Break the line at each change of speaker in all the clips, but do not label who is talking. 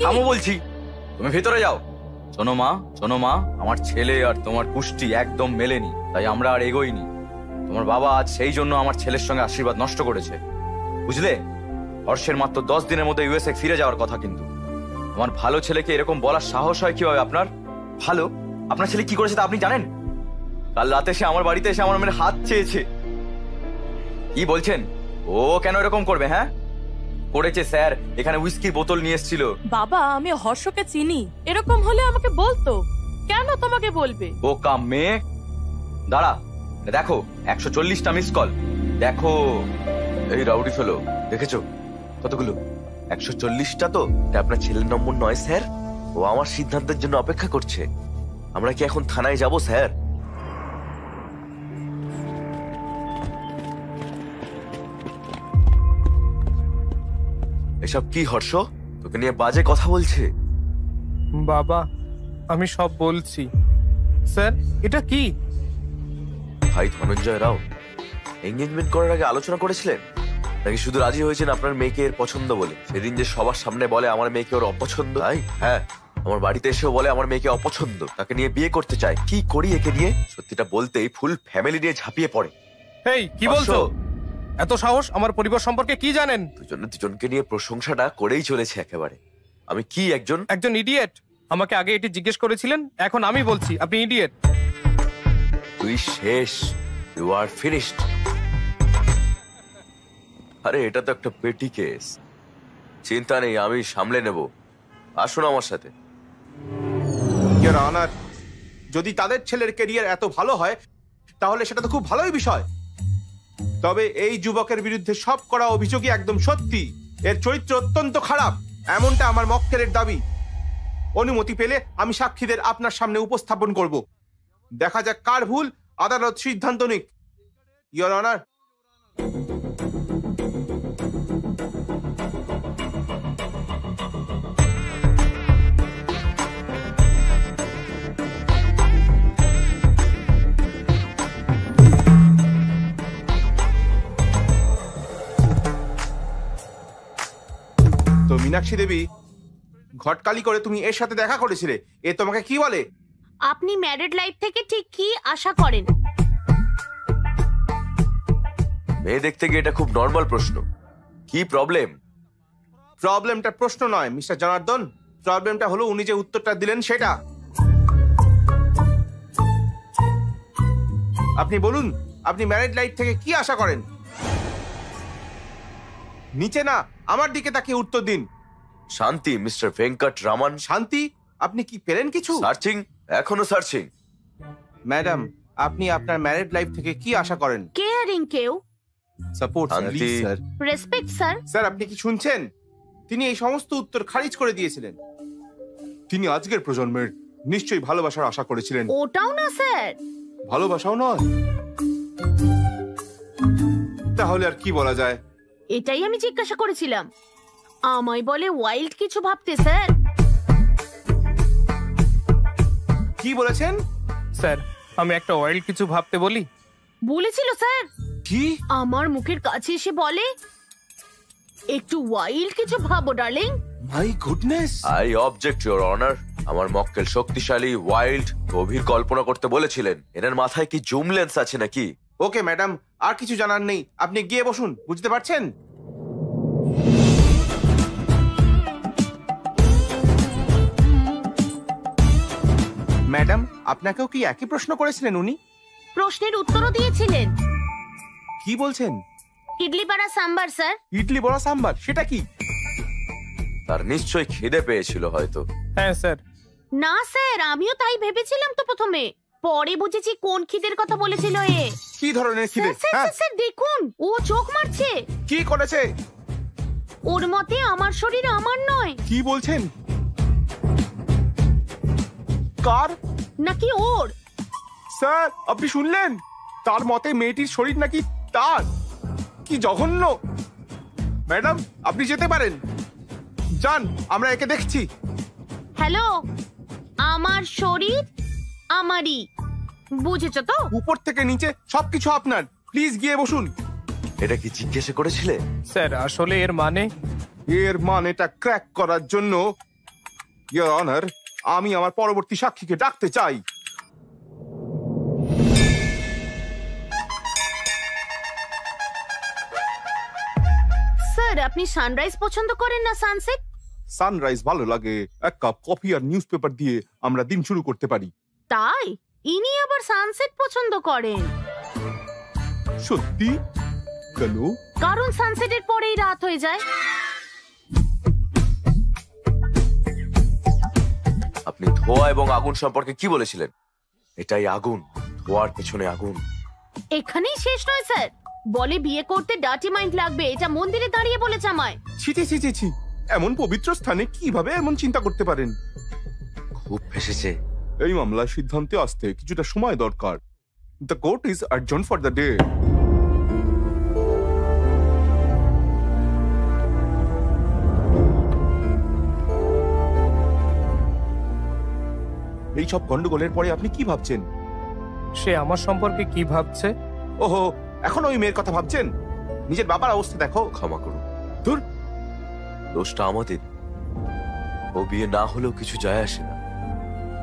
থামো বলছি, তুমি ভেতরে যাও। শোনো মা, আমার ছেলে আর তোমার কুষ্টি একদম মেলেনি, তাই আমরা আর এগোইনি। তোমার বাবা আজ সেই জন্য আমার ছেলের সঙ্গে আশীর্বাদ নষ্ট করেছে, বুঝলে? হর্ষের মাত্র 10 দিনের মধ্যে ইউএসএ ফিরে যাওয়ার কথা, কিন্তু আমার ভালো ছেলেকে এরকম বলার সাহস হয় কিভাবে আপনার? ভালো, আপনার ছেলে কি করেছে তা আপনি জানেন? কাল রাতে সে আমার বাড়িতে এসে আমার মেয়ের হাত চেয়েছে। কি বলছেন? ও কেন এরকম করবে? হ্যাঁ করেছে স্যার, এখানে হুইস্কির বোতল নিয়ে এসেছিল।
বাবা, আমি হর্ষকে চিনি, এরকম হলে আমাকে বলতো, কেন তোমাকে বলবে?
বোকা মেয়ে। দাঁড়া, দেখো 140টা মিস কল। দেখো এই রাউডি ফেলো, দেখেছো কতগুলো? 140টা। তো এটা আপনার ছেলের নম্বর নয় স্যার, ও আমার সিদ্ধান্তের জন্য অপেক্ষা করছে। আমরা কি এখন থানায় যাব স্যার? এসব কি হর্ষ? তোকে নিয়ে বাজে কথা বলছে।
বাবা, আমি সব বলছি। স্যার, এটা কি?
ভাই ধনঞ্জয় রাও, এঙ্গেজমেন্ট করার আগে আলোচনা করেছিলেন নাকি শুধু রাজি হয়েছেন আপনার মেয়েকে এর পছন্দ বলে? সেদিন যে সবার সামনে বলে আমার মেয়েকে ওর অপছন্দ, তাই? হ্যাঁ, আমার বাড়িতে এসেও বলে আমার মেয়েকে অপছন্দ, তাকে নিয়ে বিয়ে করতে চায়। কি করি একে নিয়ে? সত্যিটা বলতেই ফুল ফ্যামিলি নিয়ে ঝাঁপিয়ে পড়ে।
এই কি বলছো? এত সাহস! আমার পরিবার সম্পর্কে কি জানেন?
দুজনকে নিয়ে প্রশংসাটা করেই চলেছে একেবারে। আমি কি একজন
ইডিয়েট? আমাকে আগে এটি জিজ্ঞেস করেছিলেন, এখন আমি বলছি আপনি ইডিয়েট।
তুই শেষ, ইউ আর ফিনিশড। আরে এটা তো একটা পেটি কেস, চিন্তা নেই, আমি সামলে নেব। আসুন আমার সাথে।
ইওর অনার, যদি তাদের ছেলের ক্যারিয়ার এত ভালো হয় তাহলে সেটা তো খুব ভালোই বিষয়। তবে এই যুবকের বিরুদ্ধে সব করা অভিযোগই একদম সত্যি। এর চরিত্র অত্যন্ত খারাপ, এমনটা আমার মক্কেলের দাবি। অনুমতি পেলে আমি সাক্ষীদের আপনার সামনে উপস্থাপন করব। দেখা যাক কার ভুল, আদালত সিদ্ধান্ত নিক। Your honour. তো মীনাক্ষী দেবী, ঘটকালি করে তুমি এর সাথে দেখা করেছিলে, এ তোমাকে কি বলে?
আপনি ম্যারিড লাইফ থেকে ঠিক কি আশা করেন?
মেয়ে দেখতে গিয়ে এটা খুব নর্মাল প্রশ্ন। কি প্রবলেম?
প্রবলেমটা প্রশ্ন নয় মিস্টার জনার্দন, প্রবলেমটা হলো উনি যে উত্তরটা দিলেন সেটা। আপনি বলুন, আপনি ম্যারিড লাইফ থেকে কি আশা করেন? নিচে না, আমার দিকে তাকিয়ে উত্তর দিন।
শান্তি, মিস্টার ভেঙ্কট রামান।
শান্তি? আপনি কি পেলেন কিছু?
সার্চিং, এখনো সার্চিং।
ম্যাডাম, আপনি আপনার ম্যারিড লাইফ থেকে কি আশা করেন?
কেয়ারিং কেউ,
support sir.
Respect sir.
Sir, আপনি কি শুনছেন? তিনি এই সমস্ত উত্তর খারিজ করে দিয়েছিলেন। তিনি আজকের প্রজন্মের নিশ্চয়ই ভালোবাসার আশা করেছিলেন।
ওটাও না স্যার।
ভালোবাসাও নয়? তাহলে আর কি বলা যায়?
এটাই আমি জিজ্ঞাসা করেছিলাম। আমায় বলে ওয়াইল্ড কিছু ভাবতে স্যার।
কি বলেছেন?
স্যার, আমি একটা ওয়াইল্ড কিছু ভাবতে বলি।
বলেছিল স্যার।
কি?
আমার মুখের কাছে এসে বলে একটু ওয়াইল্ড কিছু ভাবো darling.
My goodness.
I object your honour. আমার মক্কেল শক্তিশালী, ওয়াইল্ড, গভীর কল্পনা করতে বলেছিলেন। এনার মাথায় কি জুম লেন্স আছে নাকি?
ওকে ম্যাডাম, আর কিছু জানার নেই, আপনি গিয়ে বসুন, বুঝতে পারছেন? ম্যাডাম, আপনাকেও কি একই প্রশ্ন করেছিলেন উনি?
প্রশ্নের উত্তরও দিয়েছিলেন।
কি বলছেন?
ইডলি বড়া সাম্বার স্যার।
ইডলি বড়া সাম্বার, সেটা কি?
তার নিশ্চয়ই খিদে পেয়েছিল হয়তো।
হ্যাঁ স্যার।
না স্যার, আমিও তাই ভেবেছিলাম তো প্রথমে, পরে বুঝেছি কোন খিদের কথা বলেছিল এ।
কি ধরনের খিদে?
স্যার দেখুন, ও চোখ মারছে।
কি করেছে?
ওর মতে আমার শরীর আমার নয়।
কি বলছেন? কার?
নাকি ওর?
স্যার, আপনি শুনলেন? তার মতে মেয়েটির শরীর নাকি তার। কি জঘন্য! ম্যাডাম, আপনি যেতে পারেন, যান, আমরা একে দেখছি।
হ্যালো, আমার শরীর আমারই, বুঝেছো তো?
উপর থেকে নিচে সবকিছু আপনার। প্লিজ গিয়ে বসুন।
এটা কি জিজ্ঞাসা করেছিলে?
স্যার, আসলে এর মানে
এর মানেটা ক্র্যাক করার জন্য ইয়োর অনার, আমি আমার পরবর্তী সাক্ষীকে ডাকতে চাই।
স্যার, আপনি সানরাইজ পছন্দ করেন না সানসেট?
সানরাইজ ভালো লাগে, এক কাপ কফি আর নিউজ পেপার দিয়ে আমরা দিন শুরু করতে পারি।
তাই ইনি আবার সানসেট পছন্দ করেন?
সত্যি? কেন?
কারণ সানসেটের পরেই রাত হয়ে যায়।
আপনি ধোঁয়া এবং আগুন সম্পর্কে কি বলেছিলেন? এটাই আগুন, ধোঁয়ার পেছনে আগুন।
এখানেই শেষ নয় স্যার, বলে বিয়ে করতে ডার্টি মাইন্ড লাগবে, এটা মন্দিরে দাঁড়িয়ে বলেছে আমায়।
ছি ছি ছি ছি ছি, এমন পবিত্র স্থানে কিভাবে এমন চিন্তা করতে পারেন?
খুব ফেসেছে।
এই মামলার সিদ্ধান্তে আসতে কিছুটা সময় দরকার। The court is adjourn for the day. এই সব গন্ডগোলের পরে আপনি কি ভাবছেন?
সে আমার সম্পর্কে কি ভাবছে?
ওহো, এখন ওই মেয়ের কথা ভাবছেন? নিজের বাবার অবস্থা দেখো।
ক্ষমা করুন,
ধুর,
দোষটা আমাদের। ও বিয়ে না হলেও কিছু যায় আসে না,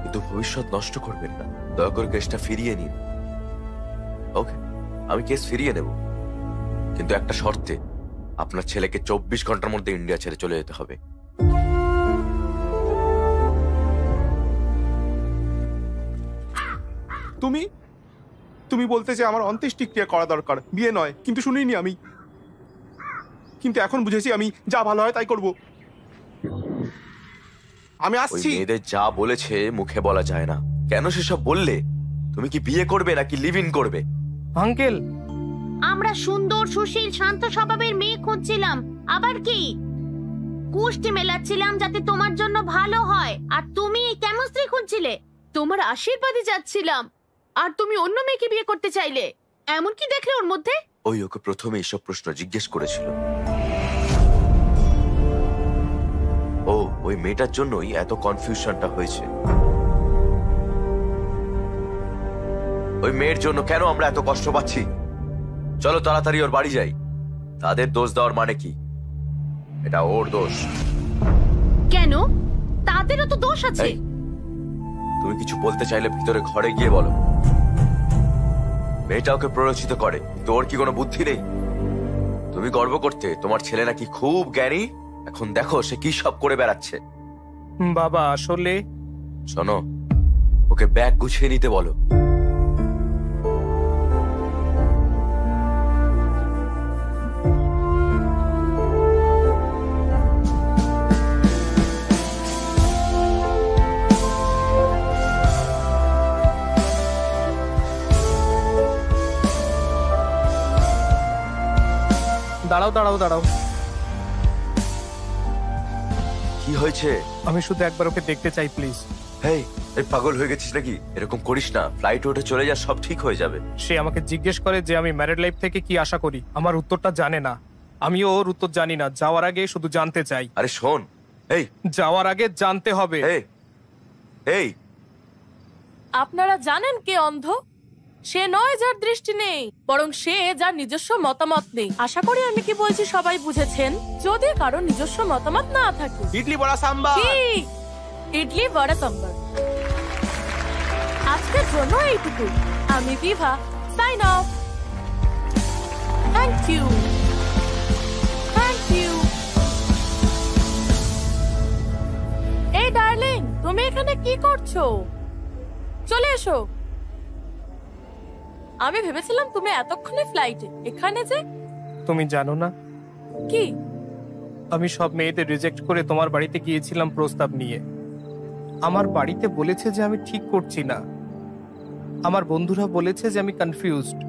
কিন্তু ভবিষ্যৎ নষ্ট করবেন না। দয়া করে কেসটা ফিরিয়ে নিন। ওকে, আমি কেস ফিরিয়ে নেব, কিন্তু একটা শর্তে। আপনার ছেলেকে 24 ঘন্টার মধ্যে ইন্ডিয়া ছেড়ে চলে যেতে হবে।
তুমি তুমি বলতে যে আমার অন্ত্যেষ্টিক্রিয়া করা দরকার, বিয়ে নয়, কিন্তু শুনিনি আমি। কিন্তু এখন বুঝেছি আমি যা ভালো হয় তাই করব। আমি
ওই
আসছি।
মেয়েদের যা বলেছে মুখে বলা যায় না। কেন সেসব বললে? তুমি কি বিয়ে করবে নাকি লিভ ইন করবে?
আঙ্কেল,
আমরা সুন্দর, সুশীল, শান্ত স্বভাবের মেয়ে খুঁজছিলাম। আবার কি কুষ্টি মেলাচ্ছিলাম যাতে তোমার জন্য ভালো হয়, আর তুমি কেমন স্ত্রী খুঁজছিলে? তোমার আশীর্বাদে যাচ্ছিলাম, আর তুমি অন্য মেয়েকে বিয়ে করতে চাইলে। এমন কি দেখলে ওর মধ্যে?
ওই ওকে প্রথমে এইসব প্রশ্ন জিজ্ঞেস করেছিল। ও ওই মেয়েটার জন্যই এত কনফিউশনটা হয়েছে। ওই মেয়ের জন্য কেন আমরা এত কষ্ট পাচ্ছি? চলো তাড়াতাড়ি ওর বাড়ি যাই। তাদের দোষ দেওয়ার মানে কি? এটা ওর দোষ।
কেন? তাদেরও তো দোষ আছে।
এই, তুমি কিছু বলতে চাইলে ভিতরে ঘরে গিয়ে বলো। মেয়েটা ওকে প্ররোচিত করে, কিন্তু ওর কি কোনো বুদ্ধি নেই? তুমি গর্ব করতে তোমার ছেলে নাকি খুব জ্ঞানী, এখন দেখো সে কি সব করে বেড়াচ্ছে।
বাবা আসলে
শোনো, ওকে ব্যাগ গুছিয়ে নিতে বলো।
দাঁড়াও দাঁড়াও দাঁড়াও,
কি হয়েছে?
আমি শুধু একবার ওকে দেখতে চাই প্লিজ।
হেই, এই পাগল হয়ে গেছিস নাকি? এরকম করিস না, ফ্লাইটে উঠে চলে যা, সব ঠিক হয়ে যাবে।
সে আমাকে জিজ্ঞেস করে যে আমি ম্যারিড লাইফ থেকে কি আশা করি। আমার উত্তরটা জানে না, আমিও ওর উত্তর জানি না। যাওয়ার আগে শুধু জানতে চাই।
আরে শোন, এই
যাওয়ার আগে জানতে হবে।
এই এই
আপনারা জানেন কে অন্ধ? সে নয় যার দৃষ্টি নেই, বরং সে যার নিজস্ব মতামত নেই। আশা করি আমি কি বলছি সবাই বুঝেছেন। যদি কারো নিজস্ব মতামত না থাকে।
ইডলি বড়া সাম্বার।
কি? ইডলি বড়া সাম্বার। আজকের জন্য এইটুকু। আমি Bibha, sign off. Thank you, thank you. এই ডার্লিং, তুমি এখানে কি করছো? চলে এসো। আমি ভেবেছিলাম তুমি এতক্ষণে ফ্লাইটে। এখানে যে
তুমি জানো না,
কি?
আমি সব মেয়েদের রিজেক্ট করে তোমার বাড়িতে গিয়েছিলাম প্রস্তাব নিয়ে। আমার বাড়িতে বলেছে যে আমি ঠিক করছি না। আমার বন্ধুরা বলেছে যে আমি কনফিউজড,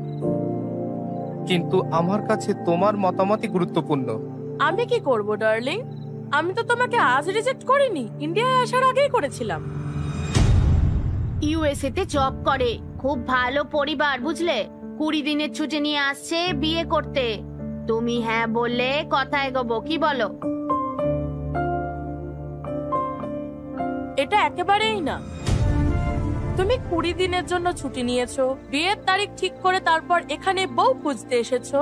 কিন্তু আমার কাছে তোমার মতামতই গুরুত্বপূর্ণ।
আমি কি করব ডার্লিং? আমি তো তোমাকে আজ রিজেক্ট করিনি, ইন্ডিয়ায় আসার আগেই করেছিলাম।
ইউএসএ তে জব করে, খুব ভালো পরিবার, বুঝলে? 20 দিনের ছুটি নিয়ে আসছে বিয়ে করতে। তুমি হ্যাঁ বললে কথা এগোবো, কি বলো?
এটা একেবারেই না। তুমি 20 দিনের জন্য ছুটি নিয়েছো, বিয়ের তারিখ ঠিক করে তারপর এখানে বউ খুঁজতে এসেছো।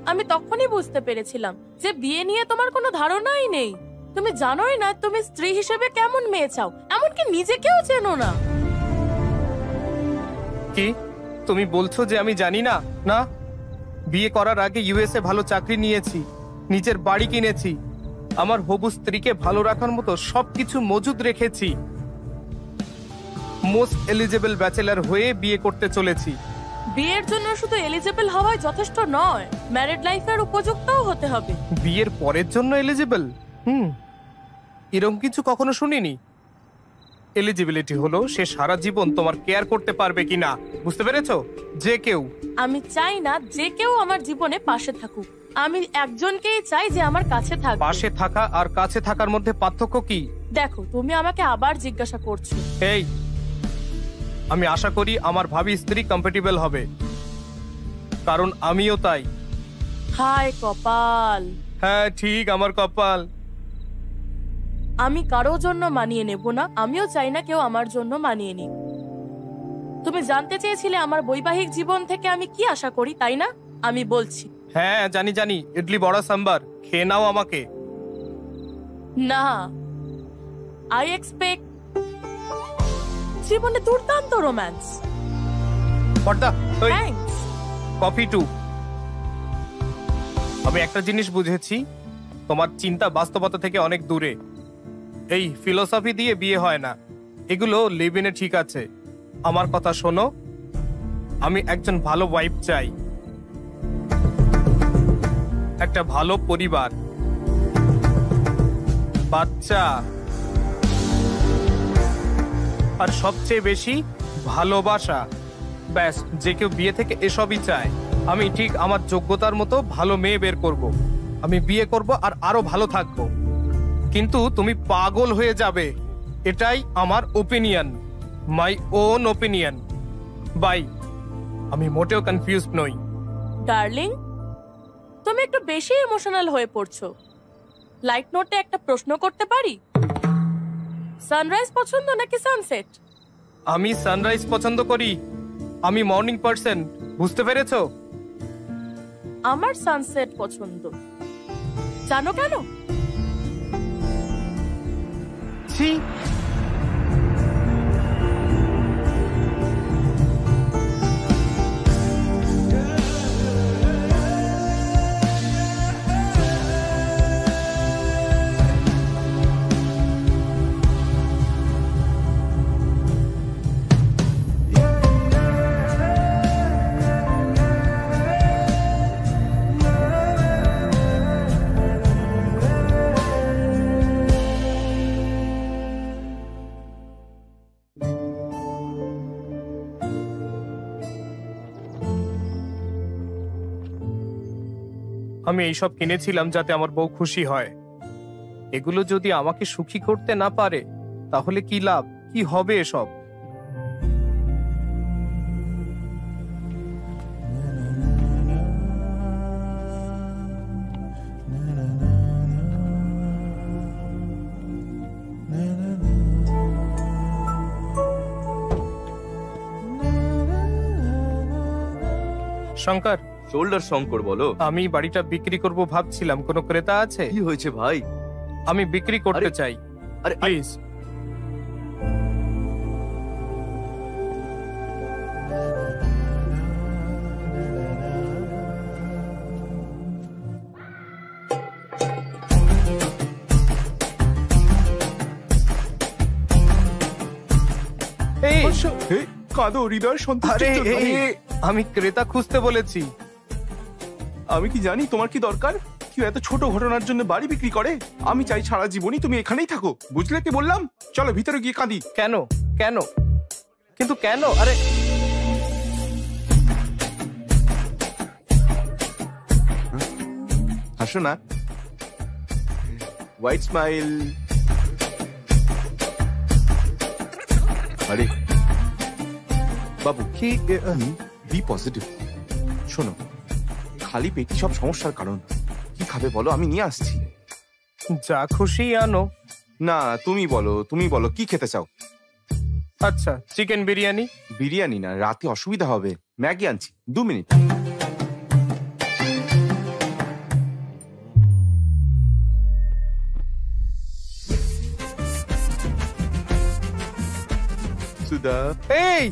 আমি তখনই বুঝতে পেরেছিলাম যে বিয়ে নিয়ে তোমার কোনো ধারণাই নেই। তুমি জানোই না তুমি স্ত্রী হিসেবে কেমন মেয়ে চাও, এমনকি নিজেকেও চেনো না।
কি তুমি বলছো যে আমি জানি না? না, বিয়ে করার আগে ইউএসএ ভালো চাকরি নিয়েছি, নিজের বাড়ি কিনেছি, আমার হবু স্ত্রীকে ভালো রাখার মতো সবকিছু মজুদ রেখেছি। মোস্ট এলিজেবল ব্যাচেলার হয়ে বিয়ে করতে চলেছি।
বিয়ের জন্য শুধু এলিজিবল হওয়াই যথেষ্ট নয়, ম্যারিড লাইফের উপযুক্তও হতে হবে।
বিয়ের পরের জন্য এলিজিবল? এরকম কিছু কখনো শুনিনি। এলিজিবিলিটি হলো সে সারা জীবন তোমার কেয়ার করতে পারবে কিনা, বুঝতে পেরেছো? যে কেউ।
আমি চাই না যে কেউ আমার জীবনে পাশে থাকুক, আমি একজনকেই চাই যে আমার কাছে থাকবে।
পাশে থাকা আর কাছে থাকার মধ্যে পার্থক্য কি?
দেখো, তুমি আমাকে আবার জিজ্ঞাসা করছো।
এই, আমি আশা করি আমার ভাবি স্ত্রী কম্প্যাটিবল হবে, কারণ আমিও তাই।
হায় কপাল।
হ্যাঁ ঠিক, আমার কপাল।
আমি কারো জন্য মানিয়ে নেব না, আমিও চাই না কেউ আমার জন্য মানিয়ে নিক। তুমি জানতে চেয়েছিলে আমার বৈবাহিক জীবন থেকে আমি কি আশা করি, তাই না? আমি বলছি।
হ্যাঁ জানি জানি, ইডলি বড়া সাম্বার, খেয়ে নাও আমাকে।
না, আই এক্সপেক্ট জীবনে দুর্দান্ত রোম্যান্স।
পর্দা, ওই
থ্যাঙ্কস।
Coffee two. আমি একটা জিনিস বুঝেছি, তোমার চিন্তা বাস্তবতা থেকে অনেক দূরে। এই ফিলোসফি দিয়ে বিয়ে হয় না, এগুলো লিভিনে ঠিক আছে। আমার কথা শোনো, আমি একজন ভালো ওয়াইফ চাই, একটা ভালো পরিবার, বাচ্চা, আর সবচেয়ে বেশি ভালোবাসা। ব্যাস, যে কেউ বিয়ে থেকে এসবই চায়। আমি ঠিক আমার যোগ্যতার মতো ভালো মেয়ে বের করব। আমি বিয়ে করব আর আরো ভালো থাকবো, কিন্তু তুমি পাগল হয়ে যাবে। এটাই আমার opinion, my own opinion. Bye. আমি মোটেও কনফিউজড নই।
ডার্লিং, তুমি একটু বেশি ইমোশনাল হয়ে পড়ছো। লাইট নোটে একটা প্রশ্ন করতে পারি? সানরাইজ পছন্দ নাকি সানসেট?
আমি সানরাইজ পছন্দ করি, আমি মর্নিং পার্সন, বুঝতে পেরেছো?
আমার সানসেট পছন্দ। জানো কেন?
ছি, আমি এইসব কিনেছিলাম যাতে আমার বউ খুশি হয়। এগুলো যদি আমাকে সুখী করতে না পারে তাহলে কি লাভ, কি হবে এসব? শঙ্কর,
শোল্ডার শঙ্কর বলো।
আমি বাড়িটা বিক্রি করব ভাবছিলাম, কোনো ক্রেতা আছে?
কি হয়েছে ভাই?
আমি বিক্রি করতে
আরে,
চাই,
আরে
প্লিজ। এই,
হে, কাঁদো হৃদয়
আরে
সন্তুষ্টির জন্য।
এই, আমি ক্রেতা খুঁজতে বলেছি।
আমি কি জানি তোমার কি দরকার? কেউ এত ছোট ঘটনার জন্য বাড়ি বিক্রি করে? আমি চাই সারা জীবনই তুমি এখানেই থাকো, বুঝলে কি বললাম? চলো ভিতরে গিয়ে কাঁদি।
কেন কেন কিন্তু কেন? আরে
হাসো না, হোয়াইট স্মাইল। আরে বাবু,
কি
বি পজিটিভ। শোনো, খালি পেটি সব সমস্যার কারণ। কি খাবে বলো, আমি নিয়ে আসছি।
যা খুশি আনো।
না, তুমি বলো কি খেতে চাও?
আচ্ছা, চিকেন বিরিয়ানি।
বিরিয়ানি না, রাতে অসুবিধা হবে। ম্যাগি আনছি, 2 মিনিট। সুধা।
এই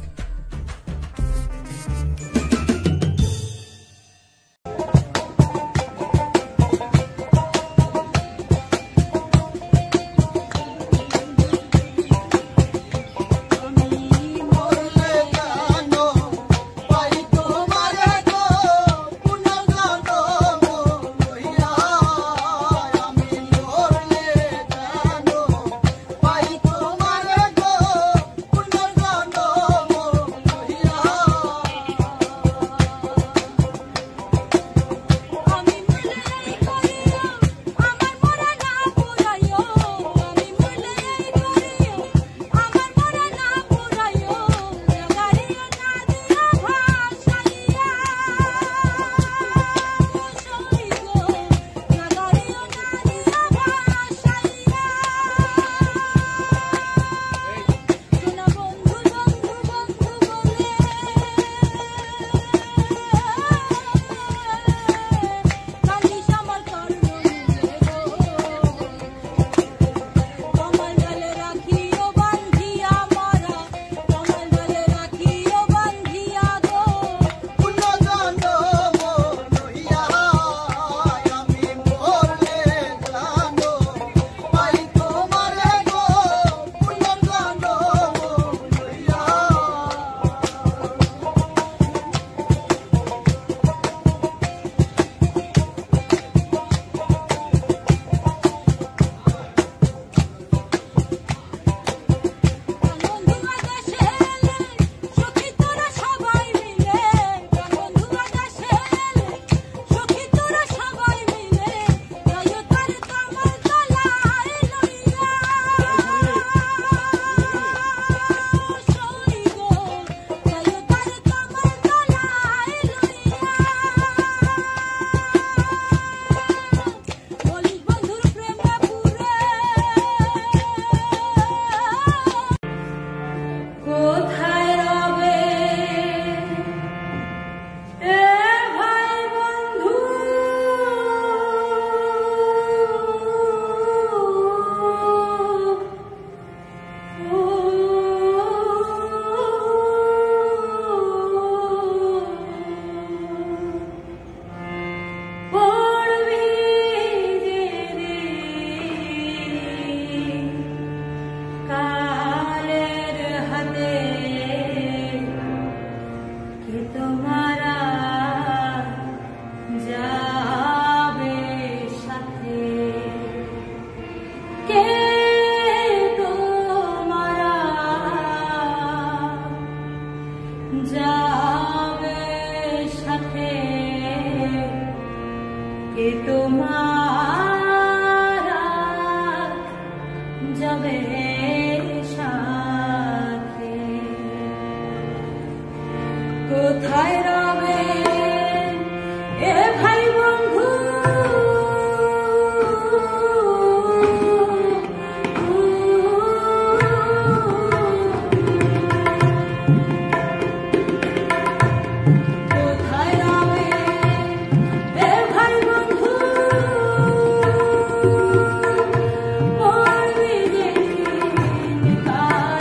Bye.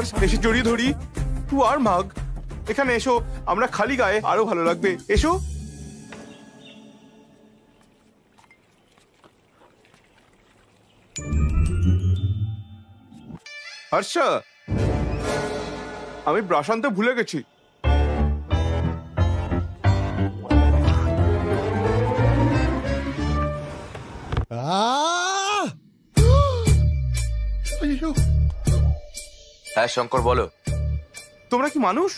হর্ষ, এসে জড়িয়ে ধরি। টু আর মাগ, এখানে এসো, আমরা খালি গায়ে আরো ভালো লাগবে, এসো। হর্ষ, আমি ব্রাশ আনতে ভুলে গেছি।
হ্যাঁ শঙ্কর, বলো।
তোমরা কি মানুষ?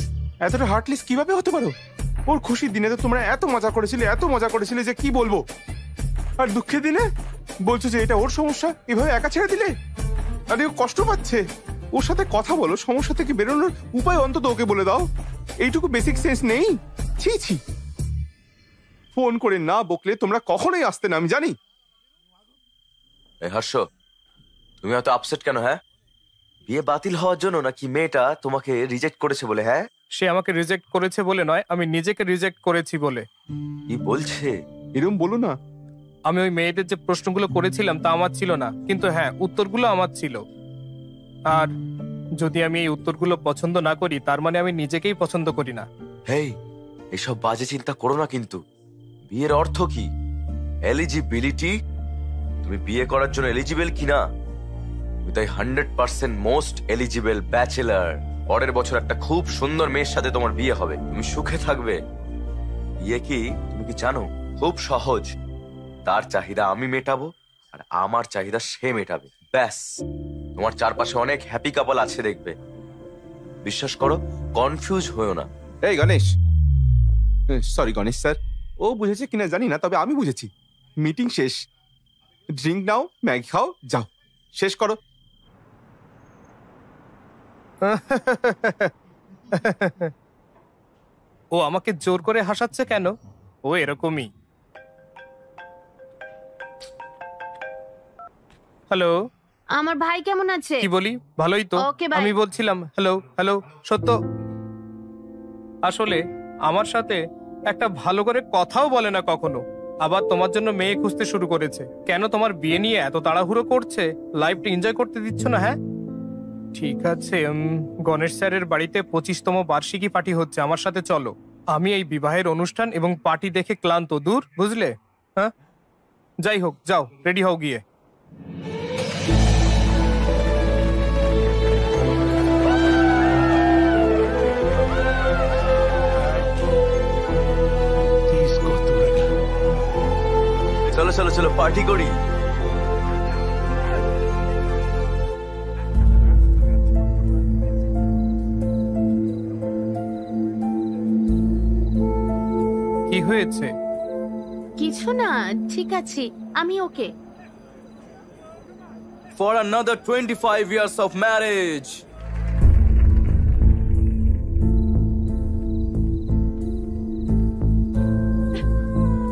এতটা হার্টলেস কিভাবে হতে পারো? ওর খুশির দিনে তো তোমরা এত মজা করেছিলে যে কি বলবো, আর দুঃখের দিনে বলছো যে এটা ওর সমস্যা, এভাবে একা ছেড়ে দিলে। আরে ও কষ্ট পাচ্ছে, ওর সাথে কথা বলো, সমস্যা থেকে বেরোনোর উপায় অন্তত ওকে বলে দাও। এইটুকু বেসিক সেন্স নেই? ছি ছি, ফোন করে না বকলে তোমরা কখনোই আসতে না, আমি জানি।
এই হর্ষ, তুমি এত আপসেট কেন? হ্যাঁ, বিয়ে বাতিল হওয়ার জন্য নাকি মেয়েটা তোমাকে রিজেক্ট করেছে বলে? হ্যাঁ,
সে আমাকে রিজেক্ট করেছে বলে নয়, আমি নিজেকে রিজেক্ট করেছি বলে।
কি বলছে?
এরকম বলো না।
আমি ওই মেয়েদের যে প্রশ্নগুলো করেছিলাম তা আমার ছিল না, কিন্তু হ্যাঁ, উত্তরগুলো আমার ছিল। আর যদি আমি এই উত্তরগুলো পছন্দ না করি, তার মানে আমি নিজেকেই পছন্দ করি না।
হেই, এসব বাজে চিন্তা করো না কিন্তু। বিয়ের অর্থ কি? এলিজিবিলিটি। তুমি বিয়ে করার জন্য এলিজিবল কিনা? তুমি তাই 100% মোস্ট এলিজিবল ব্যাচেলার। পরের বছর একটা খুব সুন্দর মেয়ের সাথে তোমার বিয়ে হবে, তুমি সুখে থাকবে। বিয়ে কি তুমি কি জানো? খুব সহজ। তার চাহিদা আমি মেটাবো, আর আমার চাহিদা সে মেটাবে, ব্যাস। তোমার চারপাশে অনেক হ্যাপি কাপল আছে, দেখবে। বিশ্বাস করো, কনফিউজ হয়েও না।
এই গণেশ, সরি গণেশ স্যার, ও বুঝেছে কিনা জানি না, তবে আমি বুঝেছি। মিটিং শেষ, ড্রিঙ্ক নাও, ম্যাগি খাও, যাও, শেষ করো।
ও আমাকে জোর করে হাসাচ্ছে কেন? ও এরকমই। হ্যালো,
আমার ভাই কেমন আছে?
কি বলি? ভালোই তো।
Okay, bye.
আমি বলছিলাম হ্যালো হ্যালো। সত্য, আসলে আমার সাথে একটা ভালো করে কথাও বলে না কখনো। আবার তোমার জন্য মেয়ে খুঁজতে শুরু করেছে। কেন তোমার বিয়ে নিয়ে এত তাড়াহুড়ো করছে? লাইফটা এনজয় করতে দিচ্ছ না? হ্যাঁ ঠিক আছে, গণেশ স্যারের বাড়িতে 25তম বার্ষিকী পার্টি হচ্ছে, আমার সাথে চলো। আমি এই বিবাহের অনুষ্ঠান এবং পার্টি দেখে ক্লান্ত, দূর, বুঝলে? হ্যাঁ, যাই হোক, যাও, রেডি হও গিয়ে।
চলো চলো চলো, পার্টি করি।
কি হয়েছে?
কিছু না, ঠিক আছে, আমি ওকে।
For another 25 years of marriage.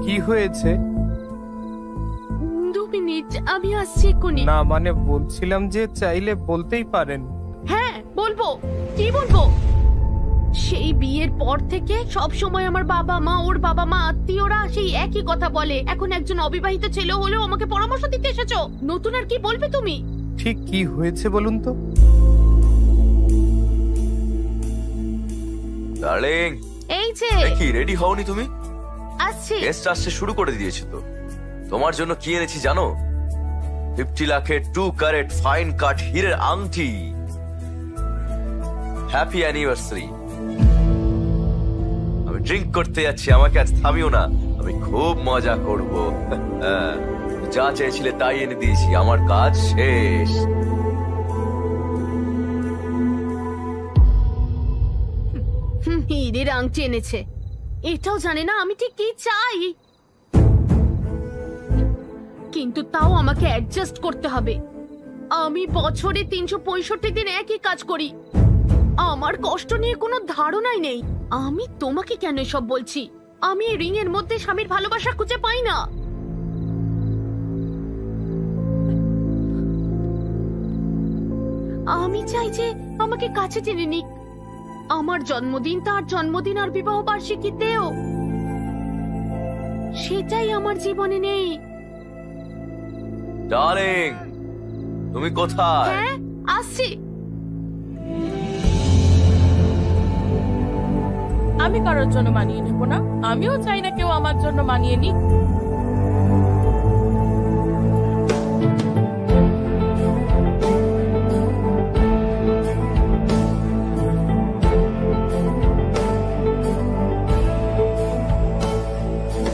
কি হয়েছে?
2 মিনিট, আমি আসছি এক্ষুনি।
না মানে বলছিলাম যে চাইলে বলতেই পারেন।
হ্যাঁ বলবো, কি বলবো? সেই বিয়ের পর থেকে সব সময় আমার বাবা মা, ওর বাবা মা, আত্মীয়রা সেই একই কথা বলে। এখন একজন অবিবাহিত ছেলে হলেও আমাকে পরামর্শ দিতে এসেছো। নতুন আর কি বলবে তুমি?
ঠিক কি হয়েছে বলুন তো?
ডার্লিং,
এই যে
কি রেডি হওনি তুমি?
আসছি।
গেস্ট আসতে শুরু করে দিয়েছে তো। তোমার জন্য কি এনেছি জানো? 50 লাখের 2 ক্যারেট ফাইন কাট হীরের আংটি। Happy anniversary. আমি ড্রিঙ্ক করতে যাচ্ছি, আমাকে আজ থামিও না, আমি খুব মজা করব। যা চেয়েছিলে তাই এনে দিয়েছি, আমার কাজ শেষ।
হীরের আংটি এনেছে, এটাও জানে না আমি ঠিক কি চাই। কিন্তু তাও আমাকে অ্যাডজাস্ট করতে হবে। আমি বছরে 365 দিন একই কাজ করি। আমার কষ্ট নিয়ে কোনো ধারণাই নেই। আমি তোমাকে কেন এসব বলছি? আমি রিং এর মধ্যে স্বামীর ভালোবাসা খুঁজে পাই না। আমি চাই যে আমাকে কাছে টেনে নিক। আমার জন্মদিন, তার জন্মদিন আর বিবাহ বার্ষিকীতেও। সেটাই আমার জীবনে নেই।
ডার্লিং, তুমি কোথায়?
হ্যাঁ, আসছি।
আমি কারোর জন্য মানিয়ে নেব না, আমিও চাই না কেউ আমার জন্য মানিয়ে নিক।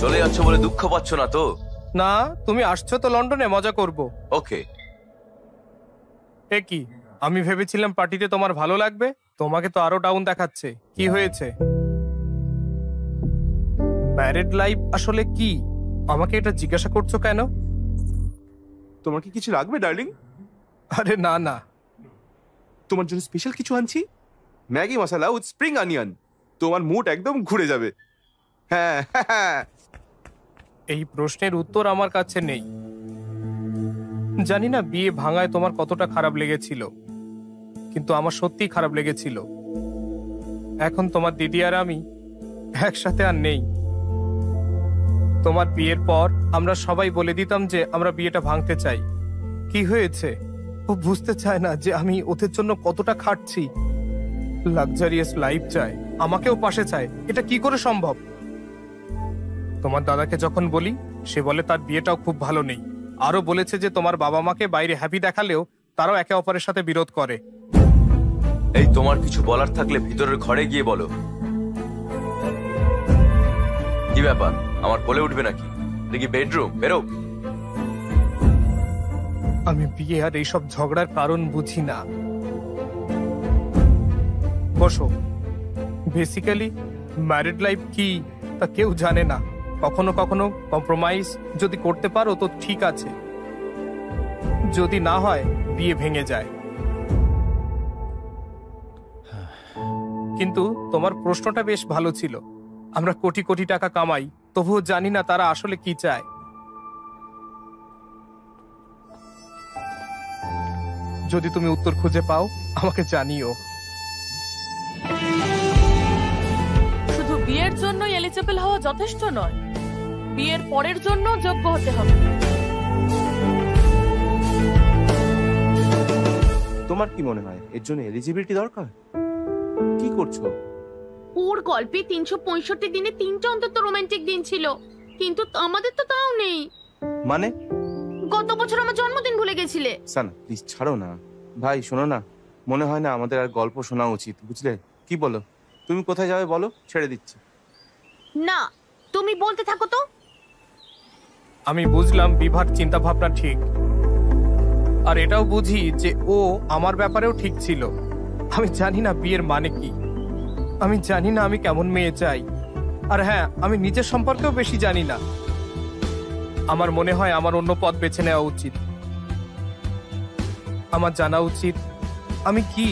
চলে যাচ্ছ বলে দুঃখ পাচ্ছ না তো?
না, তুমি আসছো তো লন্ডনে, মজা করব।
ওকে।
এ কি, আমি ভেবেছিলাম পার্টিতে তোমার ভালো লাগবে, তোমাকে তো আরো ডাউন দেখাচ্ছে। কি হয়েছে? ম্যারিড লাইফ আসলে কি? আমাকে এটা জিজ্ঞাসা করছো কেন?
তোমার কি কিছু লাগবে ডার্লিং?
আরে না না,
তোমার জন্য স্পেশাল কিছু আনছি, Maggi masala with spring onion. তোমার মুড একদম ঘুরে যাবে। হ্যাঁ হ্যাঁ,
এই প্রশ্নের উত্তর আমার কাছে নেই। জানি না বিয়ে ভাঙায় তোমার কতটা খারাপ লেগেছিল, কিন্তু আমার সত্যি খারাপ লেগেছিল। এখন তোমার দিদি আর আমি একসাথে আর নেই। তোমার বিয়ের পর আমরা সবাই বলে দিতাম যে আমরা বিয়েটা ভাঙতে চাই। কি হয়েছে? ও বুঝতে চায় না যে আমি ওদের জন্য কতটা খাটছি। লাক্সারিয়াস লাইফ চায়, আমাকেও পাশে চায়। এটা কি করে সম্ভব? তোমার দাদাকে যখন বলি, সে বলে তার বিয়েটাও খুব ভালো নেই। আরো বলেছে যে তোমার বাবা মাকে বাইরে হ্যাপি দেখালেও তারাও একে অপরের সাথে বিরোধ করে।
এই তোমার কিছু বলার থাকলে ভিতরের ঘরে গিয়ে বলো। কি ব্যাপার, আমার কোলে উঠবে নাকি? দেখি বেডরুম, বেরো।
আমি বিয়ে আর এইসব ঝগড়ার কারণ বুঝি না। বসো। বেসিক্যালি ম্যারিড লাইফ কি তা কেউ জানে না। কখনো কখনো কম্প্রোমাইজ যদি করতে পারো তো ঠিক আছে, যদি না হয় বিয়ে ভেঙে যায়। কিন্তু তোমার প্রশ্নটা বেশ ভালো ছিল। আমরা কোটি কোটি টাকা কামাই, তবুও জানি না তারা আসলে কি চায়। যদি তুমি উত্তর খুঁজে পাও আমাকে জানিও।
শুধু বিয়ের জন্য এলিজিবল হওয়া যথেষ্ট নয়, বিয়ের পরের জন্য যোগ্য হতে হবে।
তোমার কি মনে হয় এর জন্য এলিজিবিলিটি দরকার? কি করছো?
ওর গল্পে 365 দিনে 3টা অন্তত রোমান্টিক দিন ছিল, কিন্তু আমাদের তো তাও নেই।
মানে?
গত বছর আমার জন্মদিন ভুলে গেছিলে।
সানা প্লিজ ছাড়ো না। ভাই শোনো না, মনে হয় না আমাদের আর গল্প শোনা উচিত, বুঝলে? কি বলো? তুমি কোথায় যাবে বলো, ছেড়ে দিচ্ছি।
না, তুমি বলতে থাকো তো।
আমি বুঝলাম বিভার চিন্তা ভাবনা ঠিক, আর এটাও বুঝি যে ও আমার ব্যাপারেও ঠিক ছিল। আমি জানি না বিয়ের মানে কি, আমি জানি না আমি কেমন মেয়ে চাই, আর হ্যাঁ, আমি নিজের সম্পর্কেও বেশি জানি না। আমার মনে হয় আমার অন্য পথ বেছে নেওয়া উচিত। আমার জানা উচিত আমি কি।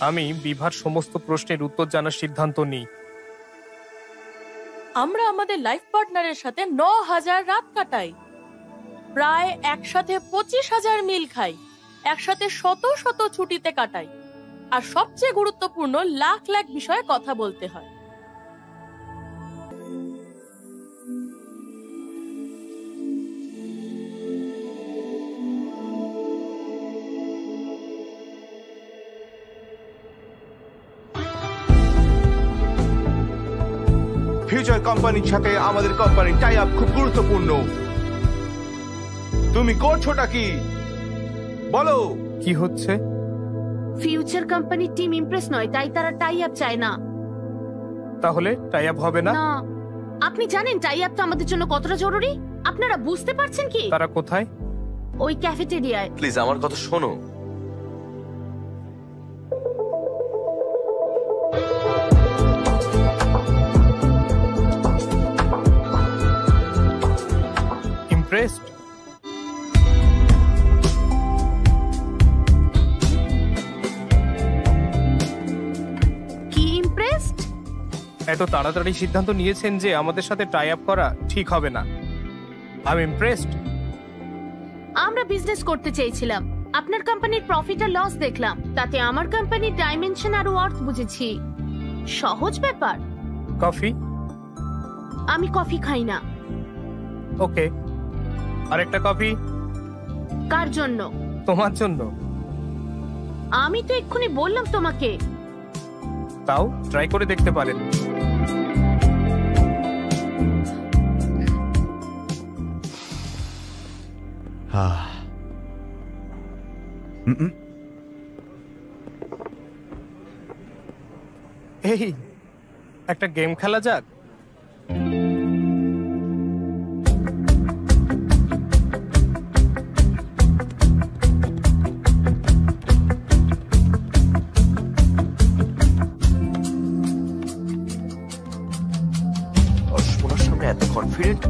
আমি বিভার সমস্ত প্রশ্নের উত্তর জানার সিদ্ধান্ত নিই।
আমরা আমাদের লাইফ পার্টনারের সাথে 9,000 রাত কাটাই, প্রায় একসাথে 25,000 মিল খাই, একসাথে শত শত ছুটিতে কাটাই, আর সবচেয়ে গুরুত্বপূর্ণ লাখ লাখ বিষয়ে কথা বলতে হয়।
ফিউচার কোম্পানির সাথে আমাদের কোম্পানির টাই আপ খুব গুরুত্বপূর্ণ। তুমি করছোটা কি বলো?
কি হচ্ছে?
ফিউচার কোম্পানির টিম ইমপ্রেস নয়, তাই তারা টাই আপ চায় না।
তাহলে টাই আপ হবে না?
না, আপনি জানেন টাই আপ তো আমাদের জন্য কতটা জরুরি? আপনারা বুঝতে পারছেন কি?
তারা কোথায়?
ওই ক্যাফেটেরিয়ায়।
প্লিজ আমার কথা শোনো।
ইমপ্রেসড?
কি ইমপ্রেসড?
এত তাড়াতাড়ি সিদ্ধান্ত নিয়েছেন যে আমাদের সাথে টাই আপ করা ঠিক হবে না। I am impressed.
আমরা বিজনেস করতে চেয়েছিলাম, আপনার কোম্পানির প্রফিট আর লস দেখলাম, তাতে আমার কোম্পানির ডাইমেনশন আর ওয়ার্থ বুঝেছি। সহজ ব্যাপার।
কফি?
আমি কফি খাই না।
ওকে, আরেকটা কফি।
কার জন্য?
তোমার জন্য।
আমি তো এক্ষুনি বললাম তোমাকে।
তাও ট্রাই করে দেখতে পারেন। এই একটা গেম খেলা যাক।
অর্শনার সামনে এত কনফিডেন্ট।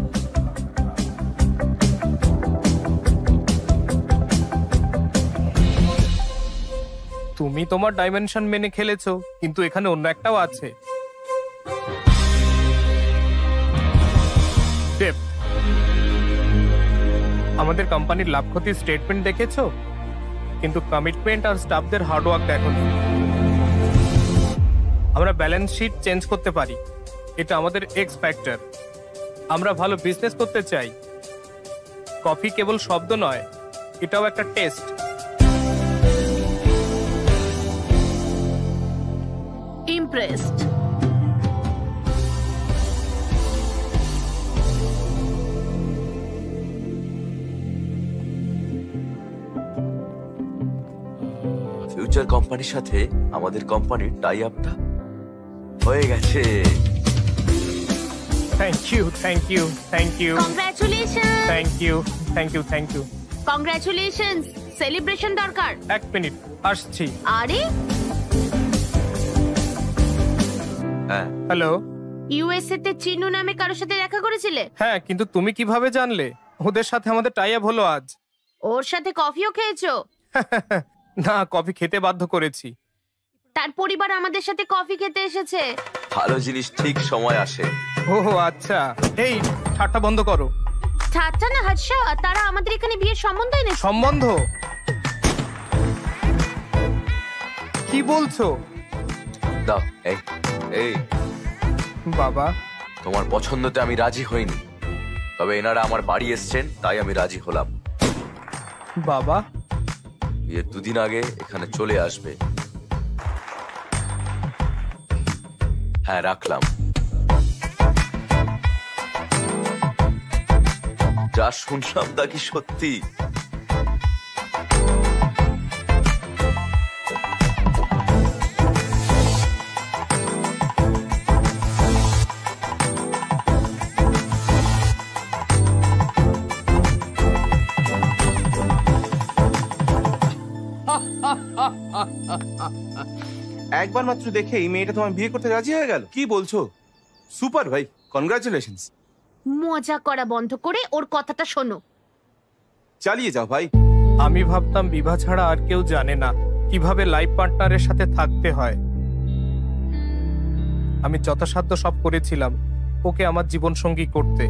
তুমি তোমার ডাইমেনশন মেনে খেলেছো, কিন্তু এখানে অন্য একটাও আছে। Depth। আমাদের কোম্পানির লাভ ক্ষতির স্টেটমেন্ট দেখেছো, কিন্তু কমিটমেন্ট আর স্টাফদের হার্ডওয়ার্ক দেখোনি। আমরা ব্যালেন্স শিট চেঞ্জ করতে পারি, এটা আমাদের এক্স ফ্যাক্টর। আমরা ভালো বিজনেস করতে চাই। কফি কেবল শব্দ নয়, এটাও একটা টেস্ট।
ইমপ্রেসড।
ফিউচার কোম্পানির সাথে আমাদের কোম্পানির টাই আপটা হয়ে গেছে।
Thank you, thank you, thank you,
congratulation.
Thank you, thank you, thank you.
Congratulation. Celebration দরকার।
এক মিনিট, আসছি।
আরে
হ্যাঁ,
হ্যালো।
ইউএসএ তে চিনু নামে কারোর সাথে দেখা করেছিলে?
হ্যাঁ, কিন্তু তুমি কিভাবে জানলে? ওদের সাথে আমাদের টাই আপ হলো আজ।
ওর সাথে কফিও খেয়েছো?
না, কফি খেতে বাধ্য করেছি।
তার পরিবার আমাদের সাথে কফি খেতে এসেছে।
ভালো জিনিস ঠিক সময় আসে।
ও আচ্ছা, এই ঠাট্টা বন্ধ করো।
ঠাট্টা না হর্ষ, তারা আমাদের এখানে বিয়ের সম্বন্ধ এনেছে।
সম্বন্ধ? কি বলছো?
দাও, এই এই
বাবা,
তোমার পছন্দতে আমি রাজি হইনি, তবে এনারা আমার বাড়ি এসছেন তাই আমি রাজি হলাম।
বাবা,
বিয়ের 2 দিন আগে এখানে চলে আসবে। হ্যাঁ, রাখলাম। যা শুনলাম তা কি সত্যি?
একবার মাত্র দেখে এই মেয়েটা তোমার বিয়ে করতে রাজি হয়ে গেল? কি বলছো? সুপার ভাই, কনগ্রাচুলেশনস।
মজা করা বন্ধ করে ওর কথাটা শোনো।
চালিয়ে যাও ভাই।
আমি ভাবতাম বিভা ছাড়া আর কেউ জানে না কিভাবে লাইফ পার্টনারের সাথে থাকতে হয়। আমি যথাসাধ্য সব করেছিলাম ওকে আমার জীবন সঙ্গী করতে।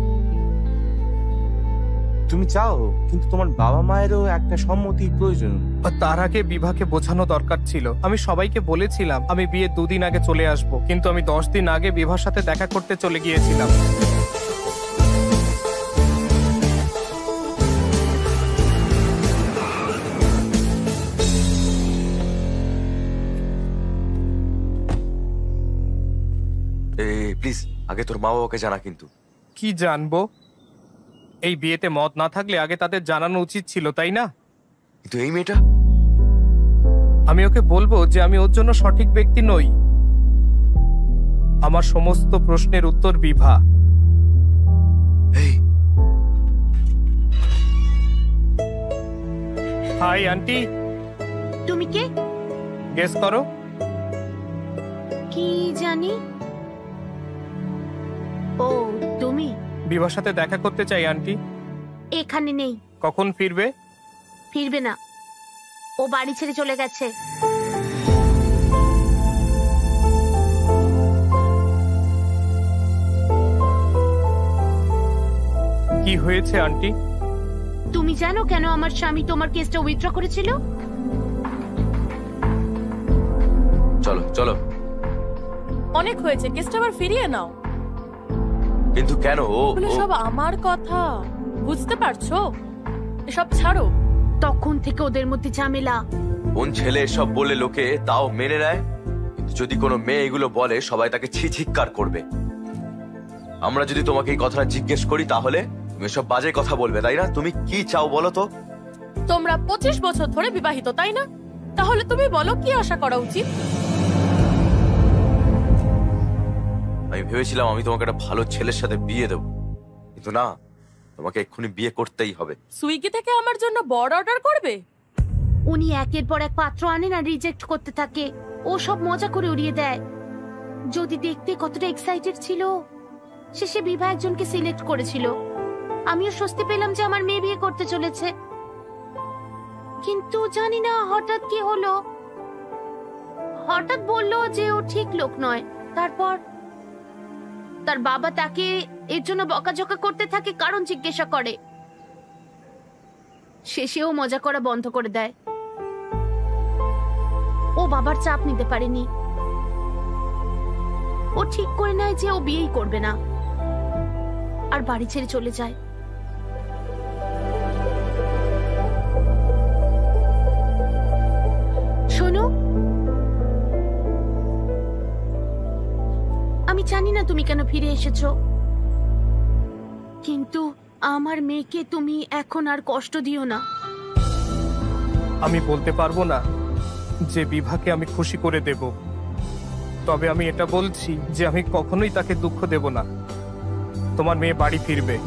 তুমি চাও, কিন্তু তোমার বাবা মায়েরও একটা সম্মতির প্রয়োজন।
আর তার আগে বিভাকে বোঝানো দরকার ছিল। আমি সবাইকে বলেছিলাম আমি বিয়ে 2 দিন আগে চলে আসব, কিন্তু আমি 10 দিন আগে বিভার সাথে দেখা করতে চলে গিয়েছিলাম।
প্লিজ আগে তোর মা বাবাকে জানা। কিন্তু
কি জানবো? এই বিয়েতে মত না থাকলে আগে তাদের জানানো উচিত ছিল, তাই না?
কিন্তু এই মেয়েটা,
আমি ওকে বলবো যে আমি ওর জন্য সঠিক ব্যক্তি নই। আমার সমস্ত প্রশ্নের উত্তর বিভা।
এই
হাই আন্টি।
তুমি কে?
গেস করো।
কি জানি। ও তুমি?
বিভার সাথে দেখা করতে চাই আন্টি।
এখানে নেই।
কখন ফিরবে?
ফিরবে না, ও বাড়ি ছেড়ে চলে গেছে।
কি হয়েছে আন্টি?
তুমি জানো কেন আমার স্বামী তোমার কেসটা উইথড্র করেছিল?
চলো চলো।
অনেক হয়েছে, কেসটা আবার ফিরিয়ে নাও।
কিন্তু কেন?
এগুলো সব আমার কথা, বুঝতে পারছো? এসব ছাড়ো।
তখন থেকে ওদের মধ্যে ঝামেলা।
কোন ছেলে এসব বলে লোকে তাও মেনে নেয়? যদি কোনো মেয়ে এগুলো বলে সবাই তাকে ছি ছিৎকার করবে। আমরা যদি তোমাকে এই কথাটা জিজ্ঞেস করি তাহলে তুমি সব বাজে কথা বলবে, তাই না? তুমি কি চাও বলো তো?
তোমরা 25 বছর ধরে বিবাহিত, তাই না? তাহলে তুমি বলো কি আশা করা উচিত?
আমি ভেবেছিলাম আমি তোমাকে একটা ভালো ছেলের সাথে বিয়ে দেবো, কিন্তু না, তোমাকে এক্ষুনি বিয়ে করতেই হবে।
সুইগি থেকে আমার জন্য বড় অর্ডার করবে?
উনি একের পর এক পাত্র আনেন আর রিজেক্ট করতে থাকে। ও সব মজা করে উড়িয়ে দেয়। যদি দেখতে কতটা এক্সাইটেড ছিল। শেষে বিভা একজনকে সিলেক্ট করেছিল। আমিও স্বস্তি পেলাম যে আমার মেয়ে বিয়ে করতে চলেছে, কিন্তু জানি না হঠাৎ কি হলো। হঠাৎ বললো যে ও ঠিক লোক নয়। তারপর তার বাবা তাকে এর জন্য বকাঝকা করতে থাকে, কারণ জিজ্ঞাসা করে। শেষেও মজা করা বন্ধ করে দেয়। ও বাবার চাপ নিতে পারেনি। ও ঠিক করে নেয় যে ও বিয়েই করবে না, আর বাড়ি ছেড়ে চলে যায়। শোনো, আমি জানি না তুমি কেন ফিরে এসেছো, কিন্তু আমার মেয়েকে তুমি এখন আর কষ্ট দিও না।
আমি বলতে পারবো না যে বিভাকে আমি খুশি করে দেব, তবে আমি এটা বলছি যে আমি কখনোই তাকে দুঃখ দেব না। তোমার মেয়ে বাড়ি ফিরবে।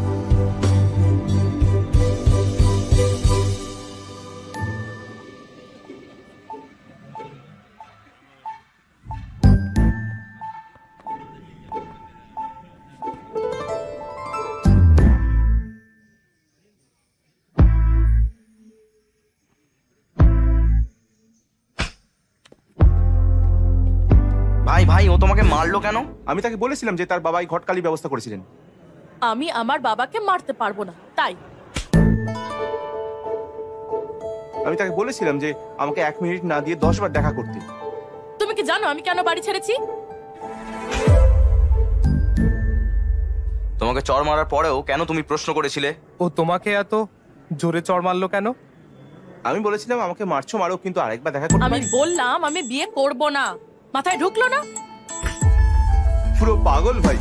ভাই ভাই, ও তোমাকে মারলো কেন?
আমি তাকে বলেছিলাম যে তার বাবাই ঘটকালি ব্যবস্থা করেছিলেন।
আমি আমার বাবাকে মারতে পারবো না, তাই।
আমি তাকে বলেছিলাম যে আমাকে 1 মিনিট না দিয়ে 10 বার দেখা করতে।
তুমি কি জানো আমি কেন বাড়ি ছেড়েছি?
তোমাকে চড় মারার পরেও কেন তুমি প্রশ্ন করেছিলে?
ও তোমাকে এত জোরে চড় মারলো কেন?
আমি বলেছিলাম আমাকে মারছো মারো, কিন্তু আরেকবার দেখা করতে
আমি
পারি?
বললাম আমি বিয়ে করব না। মাথায় ঢুকলো না?
পুরো পাগল ভাই।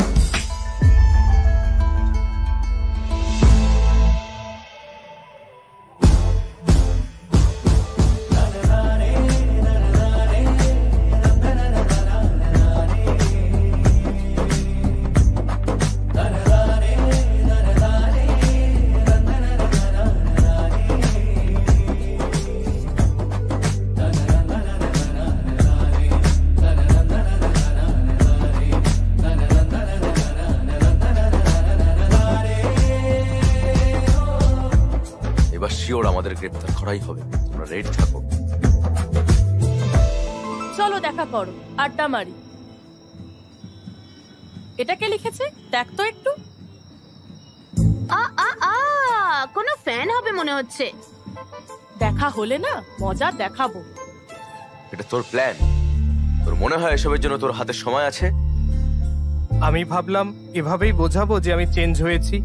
এবার শিওর আমাদের গ্রেপ্তার করাই হবে। তোমরা রেডি থাকো।
চলো দেখা করো, আড্ডা মারি। এটা কে লিখেছে দেখ তো একটু।
আ আ আ কোনো ফ্যান হবে মনে হচ্ছে।
দেখা হলে না মজা দেখাবো।
এটা তোর প্ল্যান? তোর মনে হয় এসবের জন্য তোর হাতে সময় আছে?
আমি ভাবলাম এভাবেই বোঝাবো যে আমি চেঞ্জ হয়েছি।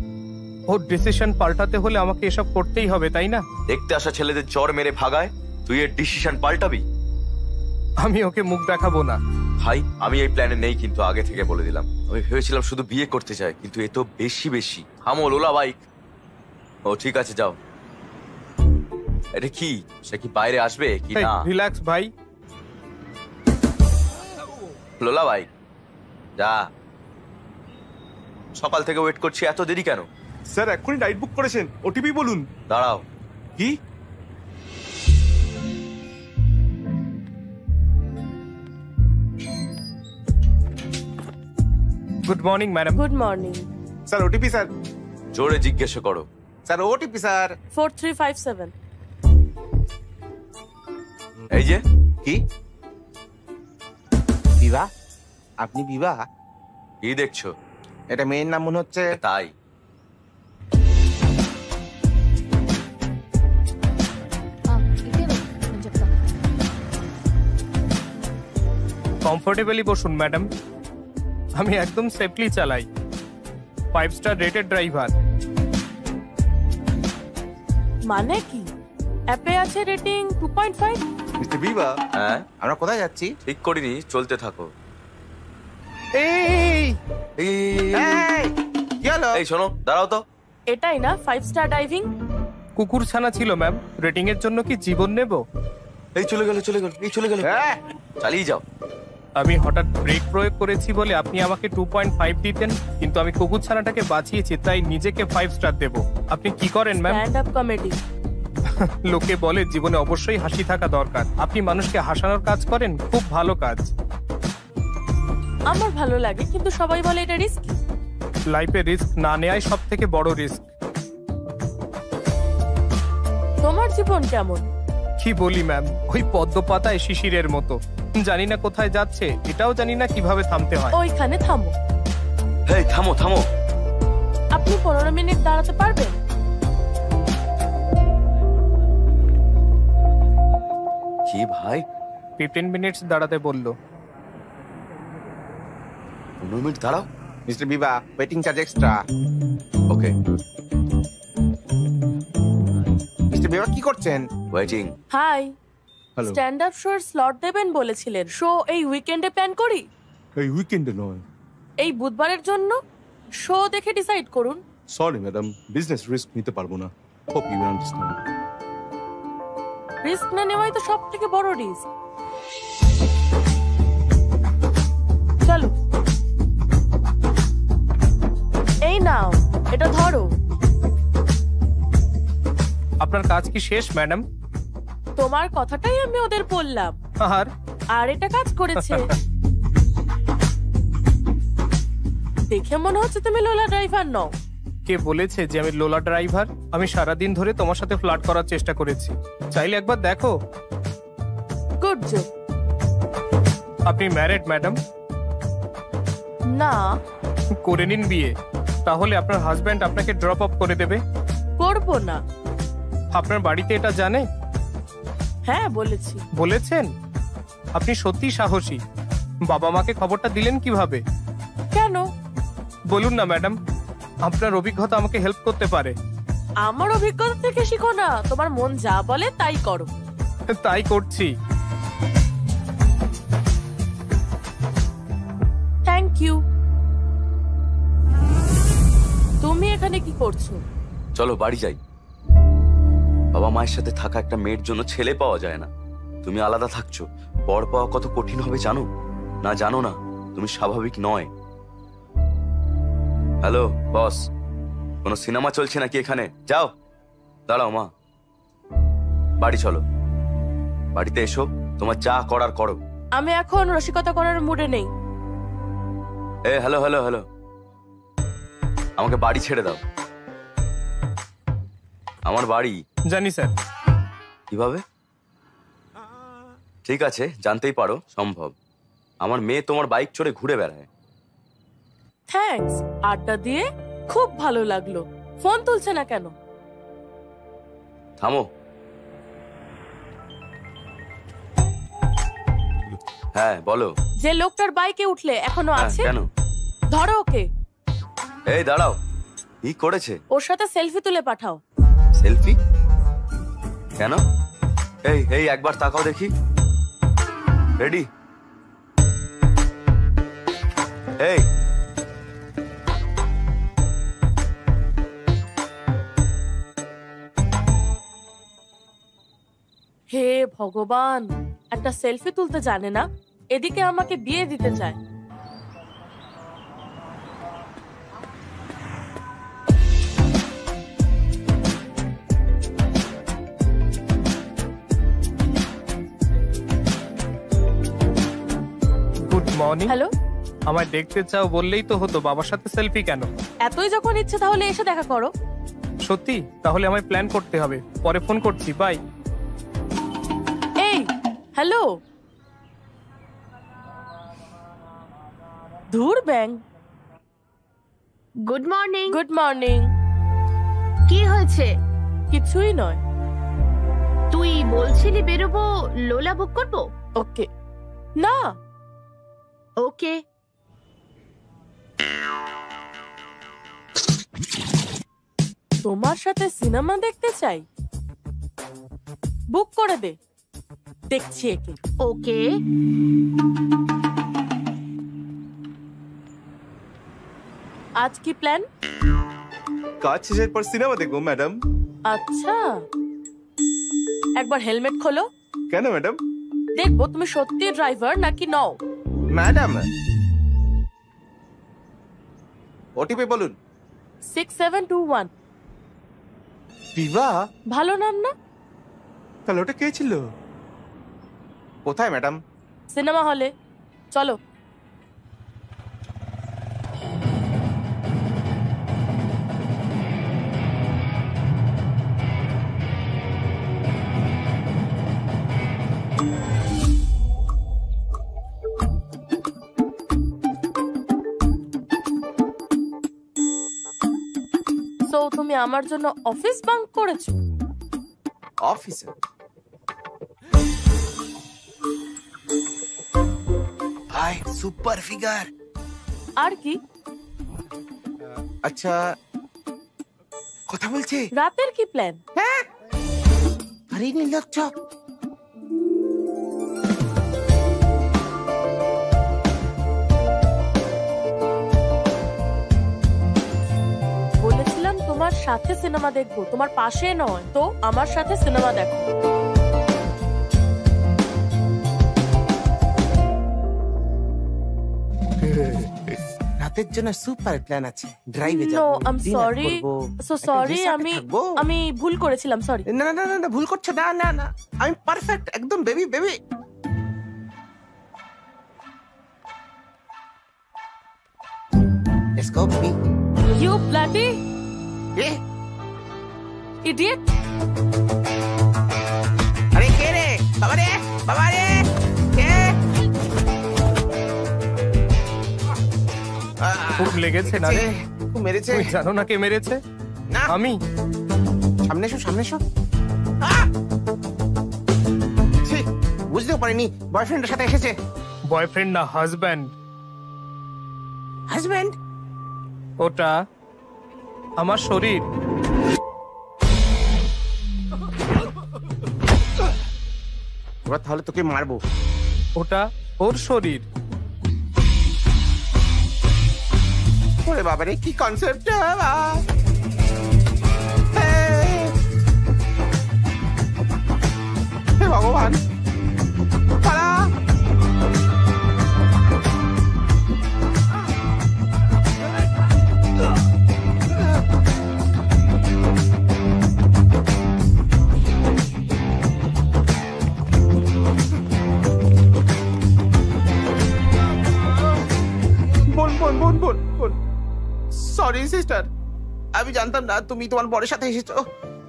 ওর ডিসিশন পাল্টাতে হলে আমাকে এসব করতেই হবে, তাই না?
দেখতে আসা ছেলেদের চড় মেরে ভাগায় তুই এর ডিসিশন পাল্টাবি?
আমি ওকে মুখ দেখাবো না।
ভাই, আমি এই প্ল্যানে নেই, কিন্তু আগে থেকে বলে দিলাম। আমি ভেবেছিলাম শুধু বিয়ে করতে চাই, কিন্তু এ তো বেশি বেশি। থামো লোলা বাইক। ও ঠিক আছে, যাও। এটা কি, সে কি বাইরে আসবে কি না?
রিল্যাক্স ভাই।
লোলা বাইক, যা। সকাল থেকে ওয়েট করছি, এত দেরি কেন?
স্যার এক্ষুনি রাইড বুক করেছেন, ওটিপি বলুন।
দাঁড়াও।
কি?
Good morning madam.
Good morning.
Sir OTP sir.
জোরে জিজ্ঞেস করো।
Sir OTP sir.
4357।
এই যে।
কি? বিবাহ? আপনি বিবাহ?
কি দেখছো?
এটা মেয়ের নাম মনে হচ্ছে।
তাই
কমফোর্টেবলি বসুন ম্যাডাম। আমি একদম সেফলি চালাই। 5 স্টার রেটেড ড্রাইভার।
মানে কি? অ্যাপে আছে রেটিং 2.5।
মিস্টার বিবা,
হ্যাঁ
আমরা কোথায় যাচ্ছি?
ঠিক করিনি, চলতে থাকো।
এই
এই
এই, কি হলো?
এই শোনো, দাঁড়াও তো।
এটাই না 5 স্টার ডাইভিং?
কুকুর ছানা ছিল ম্যাম, রেটিং এর জন্য কি জীবন নেব?
এই চলে গেল, এই চলে গেল।
হ্যাঁ,
চালিয়ে যাও।
আমি হঠাৎ ব্রেক প্রয়োগ করেছি বলে আপনি আমাকে 2.5 দিতেন, কিন্তু আমি কুকুর ছানাটাকে বাঁচিয়েছি তাই নিজেকে 5 স্টার দেব। আপনি কি করেন ম্যাম?
Stand up comedy.
লোকে বলে জীবনে অবশ্যই হাসি থাকা দরকার, আপনি মানুষকে হাসানোর কাজ করেন, খুব ভালো কাজ।
আমার ভালো লাগে, কিন্তু সবাই বলে এটা রিস্কি।
লাইফে রিস্ক না নেওয়াই সব থেকে বড় রিস্ক।
তোমার জীবন কেমন?
কি বলি ম্যাম, ওই পদ্ম পাতায় শিশিরের মতো, জানি না কোথায় যাচ্ছে, এটাও জানি না কিভাবে থামতে হয়।
ওইখানে থামো।
এই থামো থামো।
আপনি 15 মিনিট দাঁড়াতে পারবেন?
কি ভাই,
15 মিনিটস দাঁড়াতে বললো।
15 মিনিট দাঁড়াও।
Mister Biba, waiting charge extra.
Okay,
mister Biba কি করছেন?
Waiting.
Hi,
hello.
Stand up show এর স্লট দেবেন বলেছিলেন। শো এই উইকেন্ডে প্ল্যান করি?
এই উইকেন্ডে নয়।
এই বুধবারের জন্য শো দেখে ডিসাইড করুন।
সরি ম্যাডাম, বিজনেস রিস্ক নিতে পারবো না। Hope you understand.
রিস্ক না নেওয়াই তো সব থেকে বড় রিস্ক। চলো, এই নাও, এটা ধরো।
আপনার কাজ কি শেষ ম্যাডাম?
তোমার কথাটাই আমি ওদের বললাম,
আর
আর এটা কাজ করেছে। দেখে মনে হচ্ছে তুমি লোলা ড্রাইভার নও।
কে বলেছে যে আমি লোলা ড্রাইভার? আমি সারাদিন ধরে তোমার সাথে ফ্লার্ট করার চেষ্টা করেছি, চাইলে একবার দেখো।
Good job.
আপনি ম্যারিড ম্যাডাম?
না,
করে নিন বিয়ে, তাহলে আপনার হাজবেন্ড আপনাকে ড্রপ অফ করে দেবে।
করব না।
আপনার বাড়িতে এটা জানে?
হ্যাঁ, বলেছি।
বলেছেন? আপনি সত্যি সাহসী। বাবা মাকে খবরটা দিলেন কিভাবে?
কেন?
বলুন না ম্যাডাম, আপনার অভিজ্ঞতা আমাকে হেল্প করতে পারে।
আমার অভিজ্ঞতা থেকে শিখো না, তোমার মন যা বলে তাই করো।
তাই করছি।
Thank you. তুমি এখানে কি করছো?
চলো বাড়ি যাই। বাবা মায়ের সাথে থাকা একটা মেয়ের জন্য ছেলে পাওয়া যায় না। তুমি আলাদা থাকছো, বর পাওয়া কত কঠিন হবে জানো? না জানো না, তুমি স্বাভাবিক নয়। হ্যালো বস, কোনো সিনেমা চলছে নাকি এখানে? যাও। দাঁড়াও মা, বাড়ি চলো। বাড়িতে এসো, তোমার যা করার করো।
আমি এখন রসিকতা করার মুডে নেই।
হ্যালো হ্যালো হ্যালো, আমাকে বাড়ি ছেড়ে দাও। আমার বাড়ি
জানি স্যার।
কিভাবে? ঠিক আছে, জানতেই পারো, সম্ভব। আমার মেয়ে তোমার বাইক চড়ে ঘুরে বেড়ায়।
থ্যাঙ্কস, আড্ডা দিয়ে খুব ভালো লাগলো। ফোন তুলছে না কেন?
থামো। হ্যাঁ বলো।
যে লোকটার বাইকে উঠলে এখনো
হ্যাঁ,
আছে?
কেন?
ধরো ওকে।
এই দাঁড়াও, কি করেছে?
ওর সাথে সেলফি তুলে পাঠাও।
সেলফি? কেন? এই এই একবার তাকাও দেখি। রেডি? এই
হে ভগবান, একটা সেলফি তুলতে জানে না, এদিকে আমাকে বিয়ে দিতে চায়।
Good morning.
হ্যালো,
আমায় দেখতে চাও বললেই তো হতো, বাবার সাথে সেলফি কেন?
এতই যখন ইচ্ছে তাহলে এসে দেখা করো।
সত্যি? তাহলে আমায় প্ল্যান করতে হবে, পরে ফোন করছি, বাই।
এই হ্যালো, ধুর ব্যাং।
Good morning.
Good morning.
কি হয়েছে?
কিছুই নয়।
তুই বলছিলি বেরোবো, লোলা বুক করবো?
ওকে। না,
ওকে।
তোমার সাথে সিনেমা দেখতে চাই, বুক করে দে। দেখছি একে।
ওকে,
আজ কি প্ল্যান?
কাজ শেষের পর সিনেমা দেখবো ম্যাডাম।
আচ্ছা, একবার হেলমেট খোলো,
কেন ম্যাডাম?
দেখবো তুমি সত্যি ড্রাইভার নাকি নও।
ম্যাডাম, ওটিপি বলুন।
6721।
বিভা?
ভালো নাম না?
তাহলে ওটা কে ছিল? কোথায় ম্যাডাম?
সিনেমা হলে, চলো। তো তুমি আমার জন্য অফিস বাঙ্ক করেছো?
অফিসে? ভাই সুপার ফিগার।
আর কি?
আচ্ছা, কথা বলছে?
রাতের কি প্ল্যান?
আরে নির্লজ্জ।
বলেছিলাম তোমার সাথে সিনেমা দেখবো, তোমার পাশে নয়। তো আমার সাথে সিনেমা দেখো।
রাতের জন্য সুপার প্ল্যান আছে, ড্রাইভে
নো,
যাব,
আই এম
dinner
সরি,
করব,
সো
একটা
সরি।
resort এ
আমি
থাকবো।
আমি ভুল করেছিলাম, সরি।
না না না না, ভুল করছো না, না না, আমি পারফেক্ট একদম, baby baby. Let's go baby.
You bloody
a
idiot!
আরে কে রে? বাবা রে, বাবা রে, কে?
খুব লেগেছে না রে?
খুব মেরেছে।
তুমি জানো না কে মেরেছে?
না,
আমি।
সামনে এসো, সামনে এসো। ছি, বুঝতেও পারিনি বয়ফ্রেন্ডের সাথে এসেছে।
বয়ফ্রেন্ড না, হাজব্যান্ড।
হাজব্যান্ড?
ওটা আমার শরীর।
এবার তাহলে তোকে মারবো।
ওটা ওর শরীর।
ওরে বাবারে, কি কনসেপ্ট! হে ভগবান, পালা! বোন বোন বোন বোন বোন, সরি সিস্টার, আমি জানতাম না তুমি তোমার বরের সাথে এসেছো।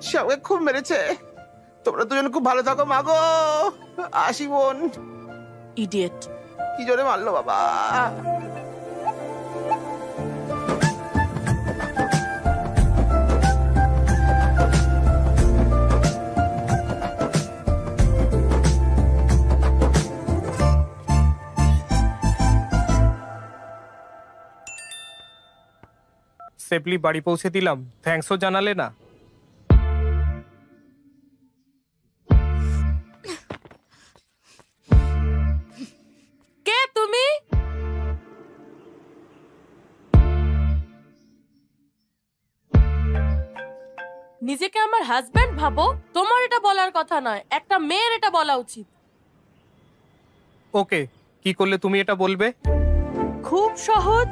সে আমাকে খুব মেরেছে। তোমরা দুজন খুব ভালো থাকো মাগো। আসি বোন।
ইডিয়েট!
কি জোরে মারলো বাবা।
সেফলি বাড়ি পৌঁছে দিলাম, থ্যাঙ্কসও জানালে না।
কে তুমি? নিজেকে আমার হাজবেন্ড ভাবো? তোমার এটা বলার কথা নয়, একটা মেয়ের এটা বলা উচিত।
ওকে, কি করলে তুমি এটা বলবে?
খুব সহজ।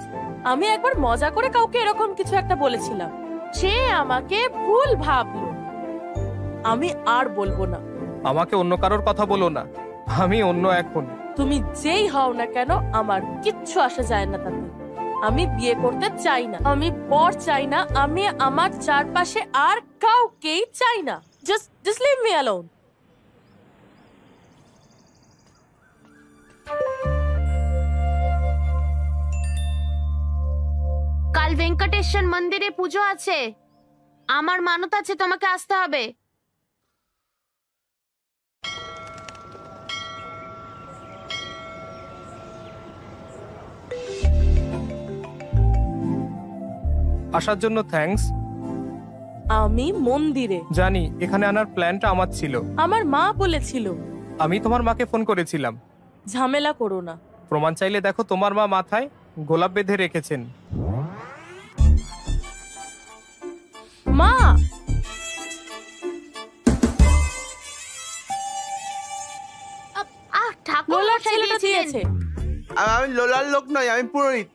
আমি একবার মজা করে কাউকে এরকম কিছু একটা বলেছিলাম, সে আমাকে ভুল ভাবলো। আমি আর বলবো না।
আমাকে অন্য কারোর কথা বলো না, আমি অন্য এখন।
তুমি যেই হও না কেন, আমার কিচ্ছু আসে যায় না তাতে। আমি বিয়ে করতে চাই না, আমি বর চাই না, আমি আমার চারপাশে আর কাউকেই চাই না। Just leave me alone.
কাল ভেঙ্কটেশ্বর মন্দিরে পুজো আছে, আমার মানত আছে, তোমাকে আসতে হবে।
আসার জন্য থ্যাঙ্কস।
আমি মন্দিরে
জানি, এখানে আনার প্ল্যানটা আমার ছিল।
আমার মা বলেছিল
আমি তোমার মাকে ফোন করেছিলাম।
ঝামেলা করো না।
প্রমাণ চাইলে দেখো, তোমার মা মাথায় গোলাপ বেঁধে রেখেছেন।
মা,
ঠাকুর
লোলার
মশাই
ছেলেটা
দিয়েছেন।
দিয়েছে।
আমি লোলার লোক নই, আমি পুরোহিত।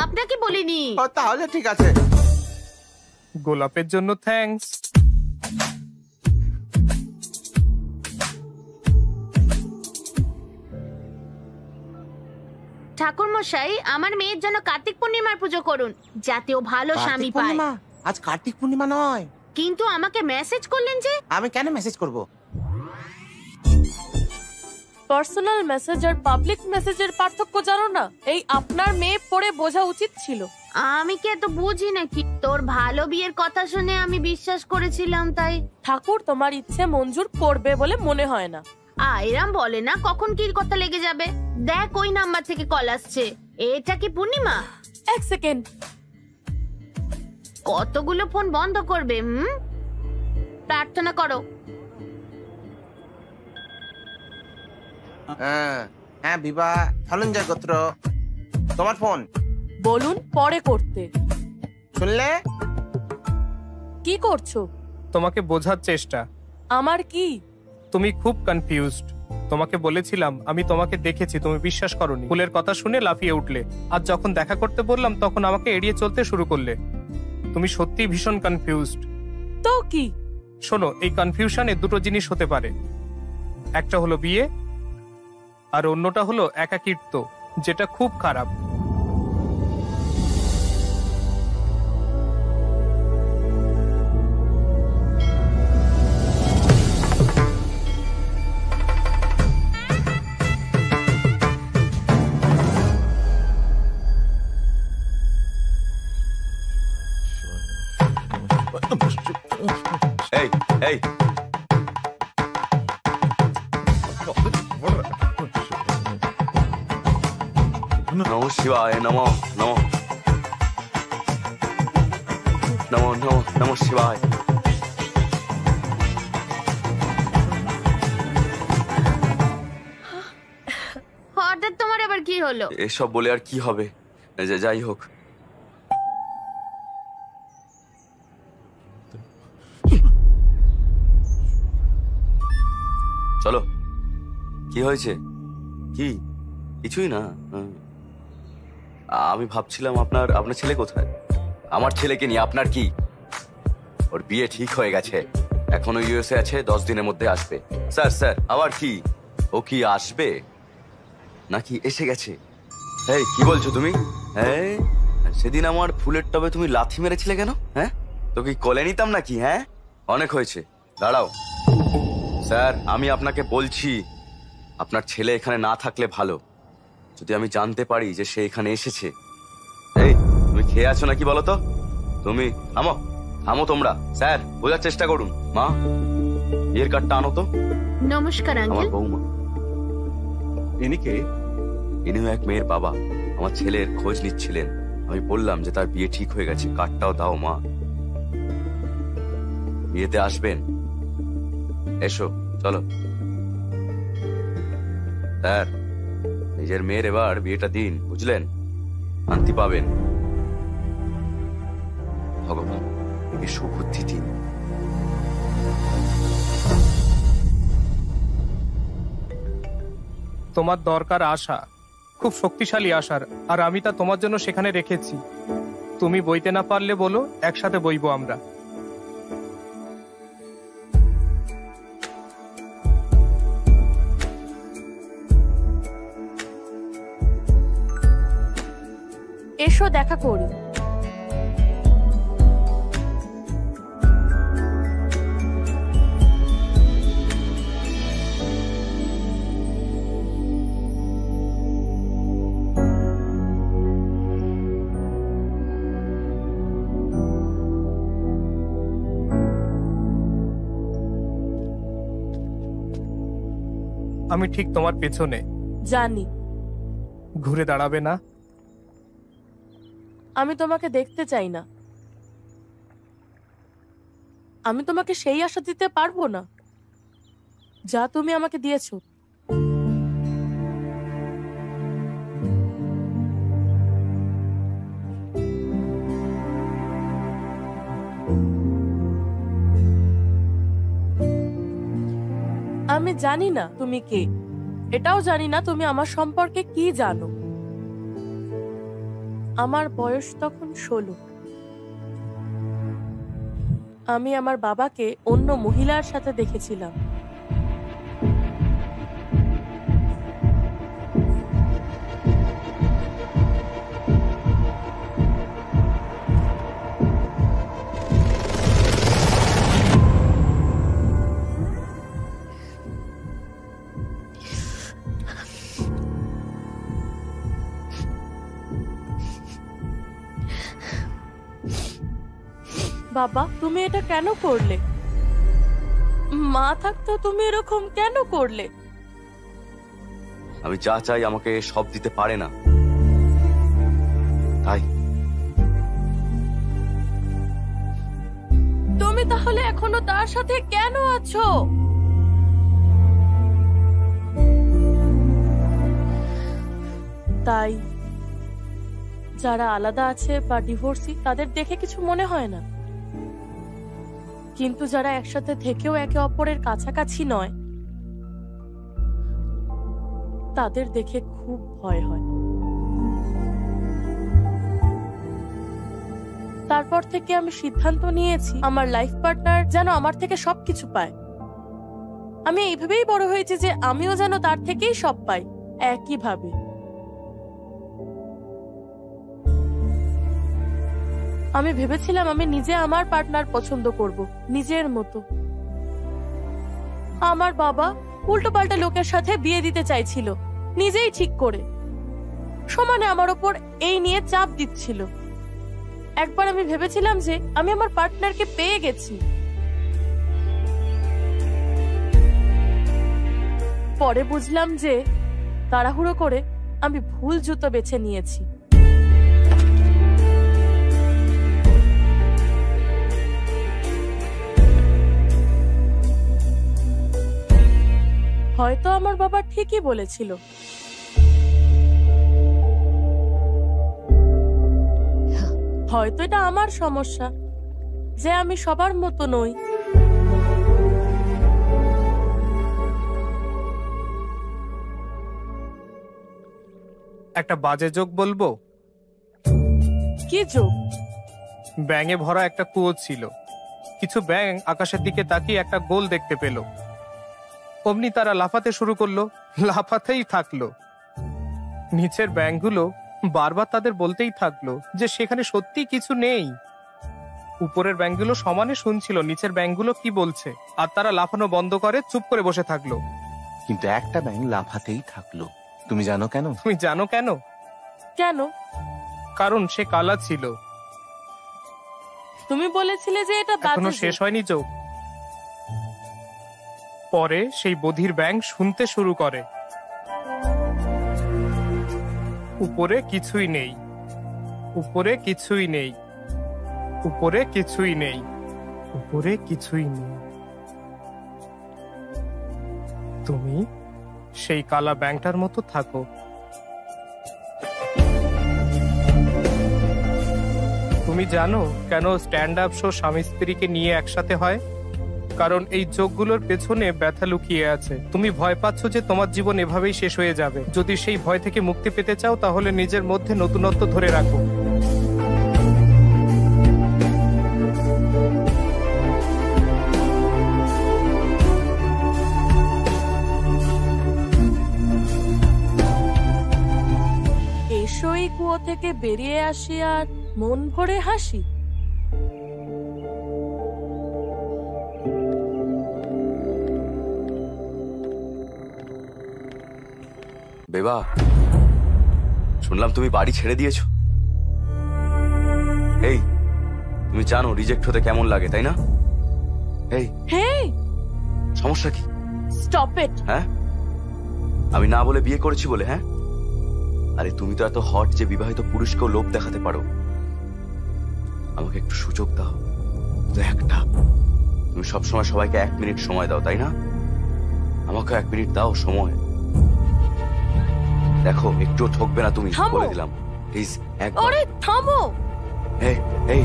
আপনাকে বলিনি।
ও, তাহলে ঠিক আছে।
গোলাপের জন্য থ্যাঙ্কস।
ঠাকুর মশাই, আমার মেয়ের জন্য কার্তিক পূর্ণিমার পুজো করুন, যাতে ও ভালো স্বামী
কার্তিক
পায়।
পূর্ণিমা? আজ কার্তিক পূর্ণিমা নয়।
কিন্তু আমাকে মেসেজ করলেন যে।
আমি কেন মেসেজ করব?
পার্সোনাল মেসেজ আর পাবলিক মেসেজের পার্থক্য জানো না? এই আপনার মেয়ে পড়ে বোঝা উচিত ছিল।
আমি কি এত বুঝি নাকি? তোর ভালো বিয়ের কথা শুনে আমি বিশ্বাস করেছিলাম, তাই।
ঠাকুর তোমার ইচ্ছে মঞ্জুর করবে বলে মনে হয় না।
এরম বলে না, কখন কি কথা লেগে যাবে। দেখ, ওই নাম্বার থেকে কল আসছে। এটা কি পূর্ণিমা?
এক সেকেন্ড।
কতগুলো ফোন বন্ধ করবে? প্রার্থনা করো।
হ্যাঁ বিভা, ধনঞ্জয় গোত্র। তোমার ফোন।
বলুন পরে করতে।
শুনলে?
কি করছো?
তোমাকে বোঝার চেষ্টা।
আমার কি?
তুমি খুব কনফিউজড। তোমাকে বলেছিলাম আমি তোমাকে দেখেছি, তুমি বিশ্বাস করোনি। ফুলের কথা শুনে লাফিয়ে উঠলে, আর যখন দেখা করতে বললাম তখন আমাকে এড়িয়ে চলতে শুরু করলে। তুমি সত্যি ভীষণ কনফিউজড।
তো কি?
শোনো, এই কনফিউশনে দুটো জিনিস হতে পারে। একটা হলো বিয়ে, আর অন্যটা হলো একাকিত্ব, যেটা খুব খারাপ।
এই এই নমঃ শিবায়, নমঃ নমঃ নমঃ নমঃ নমঃ শিবায়।
হঠাৎ তোমার আবার কি হলো?
এসব বলে আর কি হবে, যাই হোক। চলো, কি হয়েছে? কি? কিছুই না। আমি ভাবছিলাম আপনার ছেলে কোথায়? আমার ছেলেকে নিয়ে আপনার কি? ওর বিয়ে ঠিক হয়ে গেছে, এখনো ইউএসএ আছে, 10 দিনের মধ্যে আসবে। স্যার স্যার, আবার কি? ও কি আসবে নাকি এসে গেছে? এই কি বলছো তুমি? হ্যাঁ, সেদিন আমার ফুলের টবে তুমি লাথি মেরেছিলে কেন? হ্যাঁ, তো কি কোলে নিতাম নাকি? হ্যাঁ, অনেক হয়েছে, দাঁড়াও। স্যার, আমি আপনাকে বলছি, আপনার ছেলে এখানে না থাকলে ভালো। যদি আমি জানতে পারি যে সে এখানে এসেছে। এই, তুমি খেয়ে আছো নাকি বলো তো? তুমি থামো, থামো তোমরা। স্যার, বোঝার চেষ্টা করুন। মা, বিয়ের কার্ডটা আনো তো।
নমস্কার
আমার
আঙ্কেল।
বৌমা।
ইনি কে?
ইনিও এক মেয়ের বাবা, আমার ছেলের খোঁজ নিচ্ছিলেন। আমি বললাম যে তার বিয়ে ঠিক হয়ে গেছে, কার্ডটাও দাও মা। বিয়েতে আসবেন? এসো, চলো। স্যার, নিজের মেয়ের এবার বিয়েটা দিন, বুঝলেন? শান্তি পাবেন। ভগবান একে সুবুদ্ধি দিন।
তোমার দরকার আশা, খুব শক্তিশালী আশার, আর আমি তা তোমার জন্য সেখানে রেখেছি। তুমি বইতে না পারলে বলো, একসাথে বইবো আমরা।
এসো দেখা করি।
আমি ঠিক তোমার পেছনে।
জানি।
ঘুরে দাঁড়াবে না?
আমি তোমাকে দেখতে চাই না। আমি তোমাকে সেই আশা দিতে পারবো না। যা তুমি আমাকে দিয়েছো। আমি জানি না তুমি কে, এটাও জানি না তুমি আমার সম্পর্কে কি জানো। আমার বয়স তখন 16। আমি আমার বাবাকে অন্য মহিলার সাথে দেখেছিলাম। বাবা, তুমি এটা কেন করলে? মা থাকতো তুমি এরকম কেন করলে?
আমি যা চাই আমাকে সব দিতে পারে না, তাই।
তুমি তাহলে এখনো তার সাথে কেন আছো? তাই যারা আলাদা আছে বা ডিভোর্সি তাদের দেখে কিছু মনে হয় না, কিন্তু যারা একসাথে থেকেও একে অপরের কাছাকাছি নয় তাদের দেখে খুব ভয় হয়। তারপর থেকে আমি সিদ্ধান্ত নিয়েছি আমার লাইফ পার্টনার যেন আমার থেকে সবকিছু পায়। আমি এইভাবেই বড় হয়েছি যে আমিও যেন তার থেকেই সব পাই একইভাবে। আমি ভেবেছিলাম আমি নিজে আমার পার্টনার পছন্দ করব, নিজের মতো। আমার বাবা উল্টোপাল্টা লোকের সাথে বিয়ে দিতে চাইছিল, নিজেই ঠিক করে সমানে আমার ওপর এই নিয়ে চাপ দিচ্ছিল। একবার আমি ভেবেছিলাম যে আমি আমার পার্টনারকে পেয়ে গেছি, পরে বুঝলাম যে তাড়াহুড়ো করে আমি ভুল জুতো বেছে নিয়েছি। হয়তো আমার বাবা ঠিকই বলেছিল, হয়তো এটা আমার সমস্যা যে আমি সবার মতো নই।
একটা বাজে জোক বলবো?
কি জোক?
ব্যাঙে ভরা একটা কুয়ো ছিল। কিছু ব্যাঙ আকাশের দিকে তাকিয়ে একটা গোল দেখতে পেল। অমনি তারা লাফাতে শুরু করলো, লাফাতেই থাকলো। নিচের ব্যাঙগুলো বারবার তাদের বলতেই থাকলো যে সেখানে সত্যি কিছু নেই। উপরের ব্যাঙগুলো সমানে শুনছিল নিচের ব্যাঙগুলো কি বলছে, আর তারা লাফানো বন্ধ করে চুপ করে বসে থাকলো।
কিন্তু একটা ব্যাঙ লাফাতেই থাকলো। তুমি জানো কেন?
তুমি জানো কেন?
কেন?
কারণ সে কালা ছিল।
তুমি বলেছিলে যে এটা
এখনো
বাজে
শেষ
জোক।
হয়নি জোক। পরে সেই বধির ব্যাঙ শুনতে শুরু করে, উপরে কিছুই নেই, উপরে কিছুই নেই, উপরে কিছুই নেই, উপরে কিছুই নেই। তুমি সেই কালা ব্যাঙটার মতো থাকো। তুমি জানো কেন স্ট্যান্ড আপ শো স্বামী স্ত্রীকে নিয়ে একসাথে হয়? কারণ এই জোকগুলোর পেছনে ব্যথা লুকিয়ে আছে। তুমি ভয় পাচ্ছ যে তোমার জীবন এভাবেই শেষ হয়ে যাবে। যদি সেই ভয় থেকে মুক্তি পেতে চাও তাহলে নিজের মধ্যে নতুনত্ব ধরে রাখো।
এসো এই কুয়ো থেকে বেরিয়ে আসি আর মন ভরে হাসি।
বেবা, শুনলাম তুমি বাড়ি ছেড়ে দিয়েছো। এই, তুমি জানো রিজেক্ট হতে কেমন লাগে, তাই না? এই,
হেই,
সমস্যা কি?
Stop it.
হ্যাঁ, আমি না বলে বিয়ে করেছি বলে? হ্যাঁ, আরে তুমি তো এত হট যে বিবাহিত পুরুষকেও লোভ দেখাতে পারো। আমাকে একটু সুযোগ দাও, তো একটা। তুমি সবসময় সবাইকে 1 মিনিট সময় দাও, তাই না? আমাকে 1 মিনিট দাও সময়। দেখো একটু ঠকবে না তুমি,
থামো।
বলে দিলাম প্লিজ একবার।
আরে থামো।
এই এই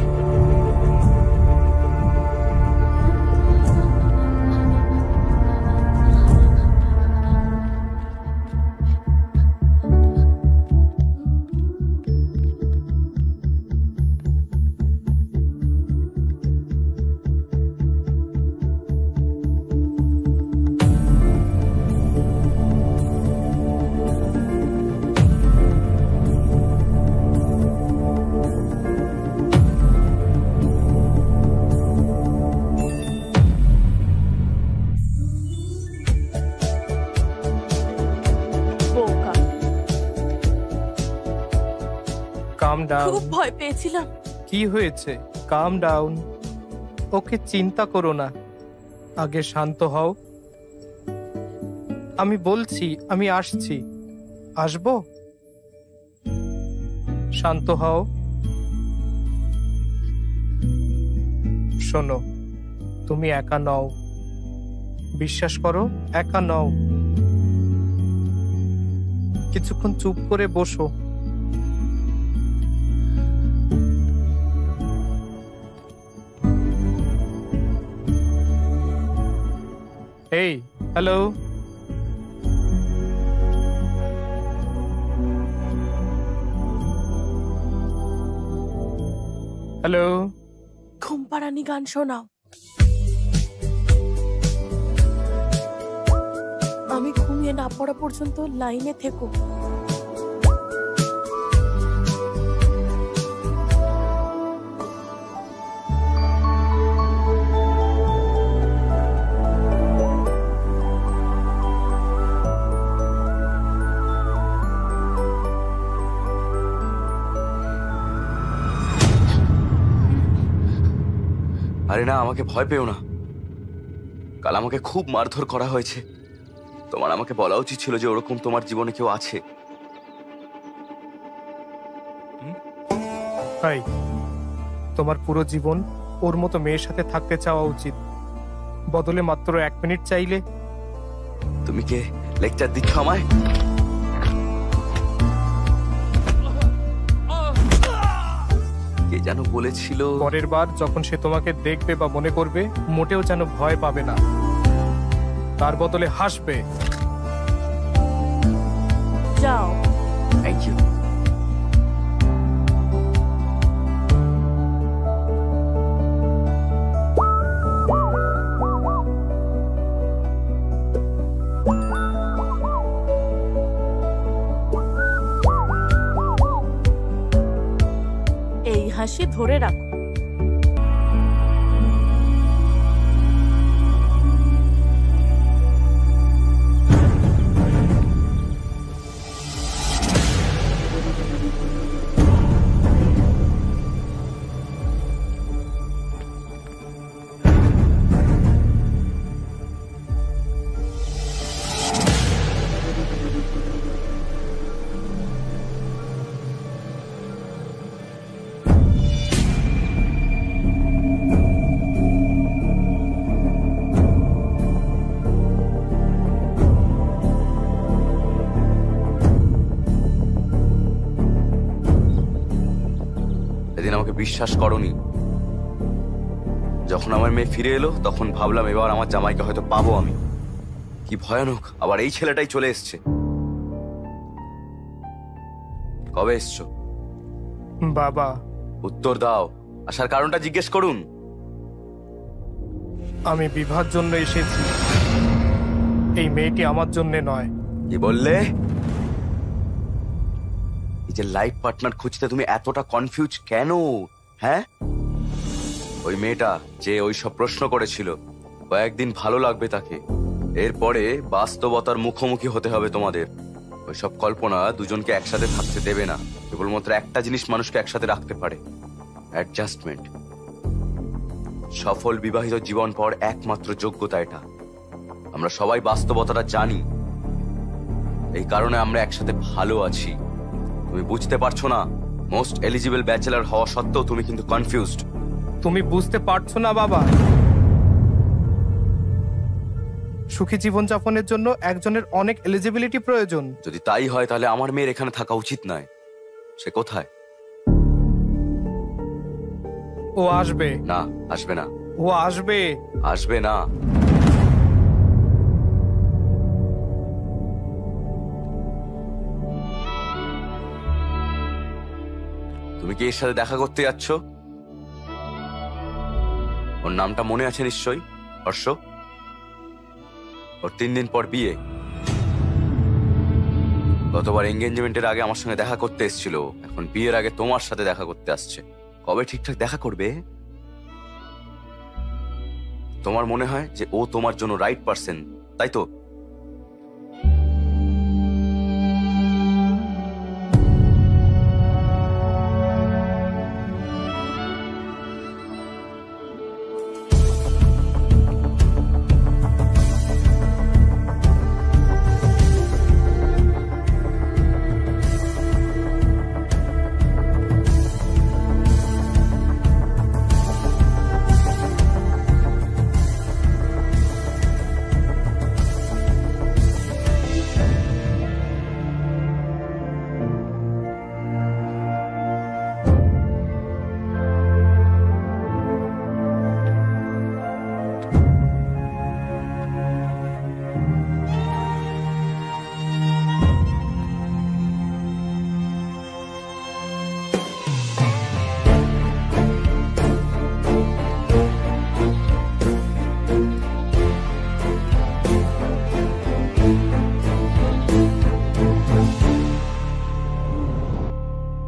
বোকা।
কাম ডাউন।
খুব ভয় পেয়েছিলাম।
কি হয়েছে? কাম ডাউন। ওকে, চিন্তা করো না, আগে শান্ত হও। আমি বলছি আমি আসছি। আসবো? শান্ত হও। শোনো, তুমি একা নও। বিশ্বাস করো, একা নও। কিছুক্ষণ চুপ করে বসো। এই, হ্যালো। হ্যালো।
ঘুম পাড়ানি গান শোনাও। আমি ঘুমিয়ে না পড়া পর্যন্ত লাইনে থেকো।
আরে না, আমাকে ভয় পেও না। কাল আমাকে খুব মারধর করা হয়েছে। তোমার আমাকে বলা উচিত ছিল যে ওরকম তোমার জীবনে কেউ আছে।
ভাই, তোমার পুরো জীবন ওর মতো মেয়ের সাথে থাকতে চাওয়া উচিত। বদলে মাত্র 1 মিনিট চাইলে।
তুমি কে লেকচার দিচ্ছ আমায়? কে যেন বলেছিল,
পরের বার যখন সে তোমাকে দেখবে বা মনে করবে, মোটেও যেন ভয় পাবে না, তার বদলে হাসবে।
যাও।
Thank you.
এই হাসি ধরে রাখো।
সেদিন আমাকে বিশ্বাস করনি। যখন আমার মেয়ে ফিরে এলো তখন ভাবলাম এবার আমার জামাইকে হয়তো পাবো আমি। কি ভয়ানক, আবার এই ছেলেটাই চলে এসছে। কবে এসছো?
বাবা,
উত্তর দাও, আসার কারণটা জিজ্ঞেস করুন।
আমি বিবাহের জন্য এসেছি, এই মেয়েটি আমার জন্য নয়।
কি বললে? নিজের লাইফ পার্টনার খুঁজতে তুমি এতটা কনফিউজ কেন? হ্যাঁ, ওই মেয়েটা যে ওই সব প্রশ্ন করেছিল, কয়েকদিন ভালো লাগবে তাকে, এরপরে বাস্তবতার মুখোমুখি হতে হবে তোমাদের। ওইসব কল্পনা দুজনকে একসাথে থাকতে দেবে না। কেবলমাত্র একটা জিনিস মানুষকে একসাথে রাখতে পারে, অ্যাডজাস্টমেন্ট। সফল বিবাহিত জীবন পর একমাত্র যোগ্যতা এটা। আমরা সবাই বাস্তবতাটা জানি, এই কারণে আমরা একসাথে ভালো আছি। তুমি বুঝতে পারছো না? মোস্ট এলিজিবল ব্যাচেলার হওয়া সত্ত্বেও তুমি কিন্তু কনফিউজড।
তুমি বুঝতে পারছো না বাবা। সুখী জীবনযাপনের জন্য একজনের অনেক এলিজিবিলিটি প্রয়োজন।
যদি তাই হয় তাহলে আমার মেয়ের এখানে থাকা উচিত নয়। সে কোথায়?
ও আসবে।
না, আসবে না।
ও আসবে।
আসবে না। তুমি কি এর সাথে দেখা করতে যাচ্ছ? ওর নামটা মনে আছে নিশ্চয়ই, হর্ষ। ওর 3 দিন পর বিয়ে। গতবার এঙ্গেজমেন্টের আগে আমার সঙ্গে দেখা করতে এসেছিল, এখন বিয়ের আগে তোমার সাথে দেখা করতে আসছে। কবে ঠিকঠাক দেখা করবে? তোমার মনে হয় যে ও তোমার জন্য রাইট পারসন, তাই তো?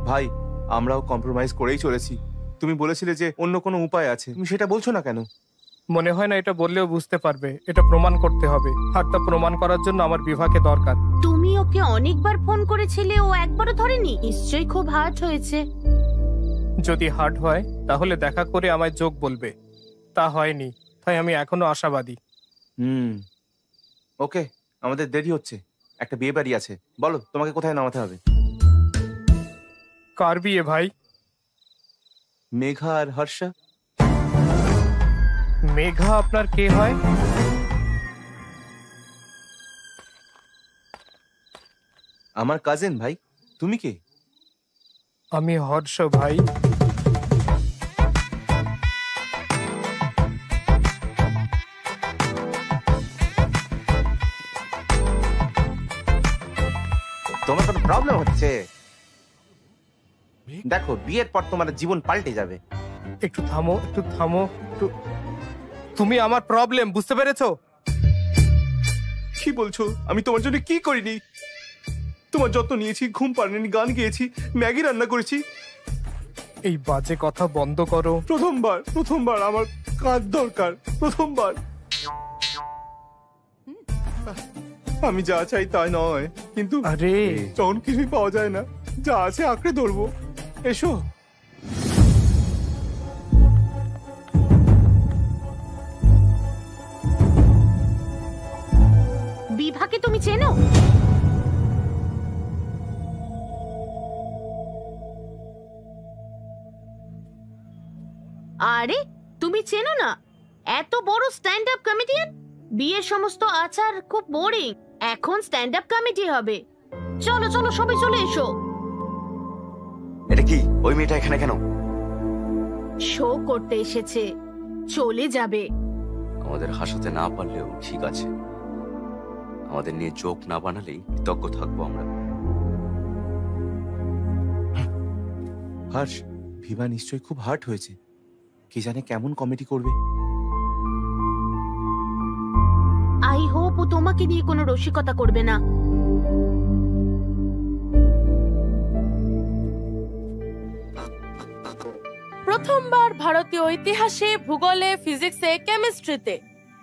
ভাই, আমরাও কম্প্রোমাইজ করেই চলেছি। তুমি বলেছিলে যে অন্য কোনো উপায় আছে, তুমি সেটা বলছো না কেন?
মনে হয় না এটা বললেও বুঝতে পারবে। এটা প্রমাণ করতে হবে, আর তা প্রমাণ করার জন্য আমার বিভাকে দরকার।
তুমি ওকে অনেকবার ফোন করেছিলে, ও একবারও ধরেনি। নিশ্চয়ই খুব হার্ট হয়েছে।
যদি হার্ড হয় তাহলে দেখা করে আমায় যোগ বলবে। তা হয়নি, তাই আমি এখনো আশাবাদী।
ওকে, আমাদের দেরি হচ্ছে, একটা বিয়ে বাড়ি আছে। বলো তোমাকে কোথায় নামাতে হবে?
কার বিয়ে ভাই?
মেঘা আর হর্ষা।
মেঘা আপনার কে হয়?
আমার কাজিন ভাই। তুমি কে?
আমি হর্ষ ভাই।
তোমার কোনো প্রবলেম হচ্ছে? দেখো, বিয়ের পর তোমার জীবন পাল্টে যাবে।
একটু থামো, একটু থামো, একটু। তুমি আমার প্রবলেম, বুঝতে পেরেছো?
কি বলছো? আমি তোমার জন্য কি করিনি? তোমার যত্ন নিয়েছি, ঘুম পাড়ানি, গান গেয়েছি, ম্যাগি রান্না করেছি।
এই বাজে কথা বন্ধ করো।
প্রথমবার আমার কাজ দরকার, প্রথমবার। আমি যা চাই তাই নয়, কিন্তু
আরে
যখন কিছুই পাওয়া যায় না, যা আছে আঁকড়ে ধরবো। এসো।
বিভাকে তুমি চেনো? আরে তুমি চেনো না? এত বড় স্ট্যান্ড আপ কমেডিয়ান। বিয়ের সমস্ত আচার খুব বোরিং, এখন স্ট্যান্ড আপ কমেডি হবে। চলো চলো সবাই চলে এসো।
এটা কি? ওই মেয়েটা এখানে কেন?
শো করতে এসেছে, চলে যাবে।
আমাদের হাসাতে না পারলেও ঠিক আছে, আমাদের নিয়ে জোক না বানালেই কৃতজ্ঞ থাকবো আমরা।
হর্ষ, ভিভা নিশ্চয়ই খুব হার্ট হয়েছে। কে জানে কেমন কমেডি করবে।
আই হোপ ও তোমাকে নিয়ে কোনো রসিকতা করবে না।
প্রথমবার ভারতীয় ইতিহাসে, ভূগোলে, ফিজিক্সে, কেমিস্ট্রিতে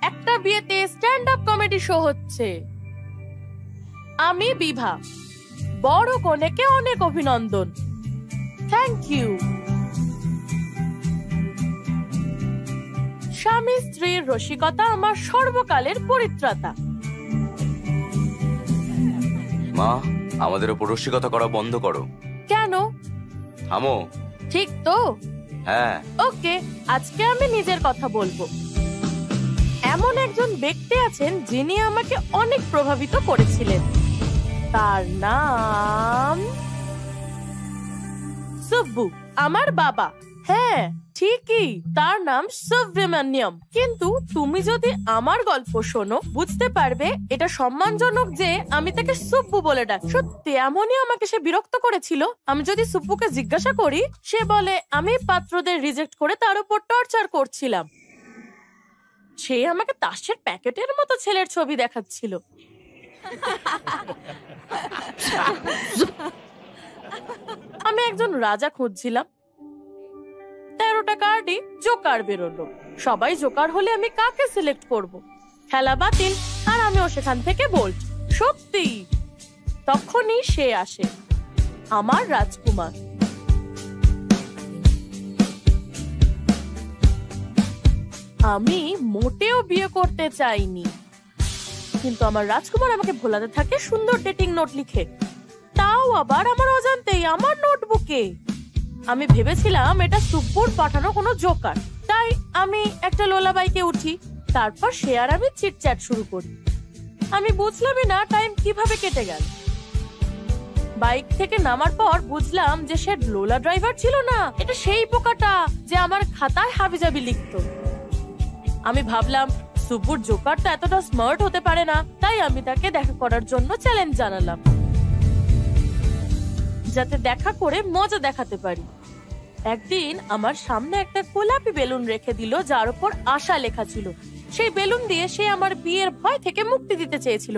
একটা বিয়েতে স্ট্যান্ড আপ কমেডি শো হচ্ছে। আমি বিভা, বড় কনেকে অনেক অভিনন্দন। Thank you. স্বামী স্ত্রীর রসিকতা আমার সর্বকালের পরিত্রাতা।
মা, আমাদের উপর রসিকতা করা বন্ধ করো।
কেন?
থামো।
ঠিক তো?
হ্যাঁ।
ওকে, আজকে আমি নিজের কথা বলবো। এমন একজন ব্যক্তি আছেন যিনি আমাকে অনেক প্রভাবিত করেছিলেন। তার নাম সুব্বু, আমার বাবা। হ্যাঁ ঠিকই, তার নাম সুব্রমণ্যম। কিন্তু তুমি যদি আমার গল্প শোনো বুঝতে পারবে এটা সম্মানজনক যে আমি তাকে সুব্বু বলে ডাক। সত্যি এমনই আমাকে সে বিরক্ত করেছিল। আমি যদি সুব্বুকে জিজ্ঞাসা করি, সে বলে আমি পাত্রদের রিজেক্ট করে তার উপর টর্চার করছিলাম। সে আমাকে তাসের প্যাকেটের মতো ছেলের ছবি দেখাচ্ছিল। আমি একজন রাজা খুঁজছিলাম। 13টা কার্ডই জোকার বেরোলো। সবাই জোকার হলে আমি কাকে সিলেক্ট করব? খেলা বাতিল, আর আমিও সেখান থেকে বলছি সত্যি। তখনই সে আসে, আমার রাজকুমার। আমি মোটেও বিয়ে করতে চাইনি, কিন্তু আমার রাজকুমার আমাকে ভোলাতে থাকে সুন্দর ডেটিং নোট লিখে, তাও আবার আমার অজান্তেই আমার নোটবুকে। আমি ভেবেছিলাম এটা সুব্বুর পাঠানো কোনো জোকার, তাই আমি একটা লোলা বাইকে উঠি। তারপর সে আর আমি চিটচ্যাট শুরু করি। আমি বুঝলামই না টাইম কিভাবে কেটে গেল। বাইক থেকে নামার পর বুঝলাম যে সে লোলা ড্রাইভার ছিল না, এটা সেই পোকাটা যে আমার খাতায় হাবিজাবি লিখতো। আমি ভাবলাম সুব্বুর জোকারটা এতটা স্মার্ট হতে পারে না, তাই আমি তাকে দেখা করার জন্য চ্যালেঞ্জ জানালাম, যাতে দেখা করে মজা দেখাতে পারি। একদিন আমার সামনে একটা গোলাপি বেলুন রেখে দিল, যার উপর আশা লেখা ছিল। সেই বেলুন দিয়ে সে আমার বিয়ের ভয় থেকে মুক্তি দিতে চেয়েছিল।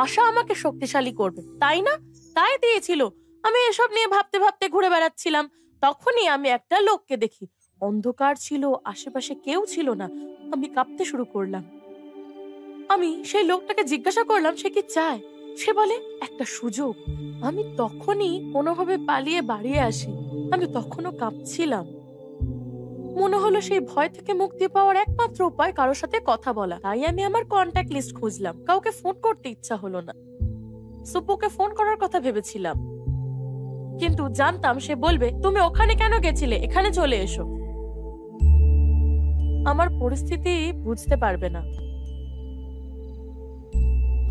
আশা আমাকে শক্তিশালী করবে, তাই না? তাই দিয়েছিল। আমি এসব নিয়ে ভাবতে ভাবতে ঘুরে বেড়াচ্ছিলাম। তখনই আমি একটা লোককে দেখি। অন্ধকার ছিল, আশেপাশে কেউ ছিল না। আমি কাঁপতে শুরু করলাম। আমি সেই লোকটাকে জিজ্ঞাসা করলাম সে কি চায়। সে বলে একটা সুযোগ। আমি তখনই কোনোভাবে পালিয়ে বাড়ি আসি। আমি তখনও কাঁপছিলাম। মনে হলো সেই ভয় থেকে মুক্তি পাওয়ার একমাত্র উপায় কারোর সাথে কথা বলা। তাই আমি আমার কন্ট্যাক্ট লিস্ট খুঁজলাম। কাউকে ফোন করতে ইচ্ছা হলো না। সুব্বুকে ফোন করার কথা ভেবেছিলাম, কিন্তু জানতাম সে বলবে তুমি ওখানে কেন গেছিলে, এখানে চলে এসো। আমার পরিস্থিতি বুঝতে পারবে না।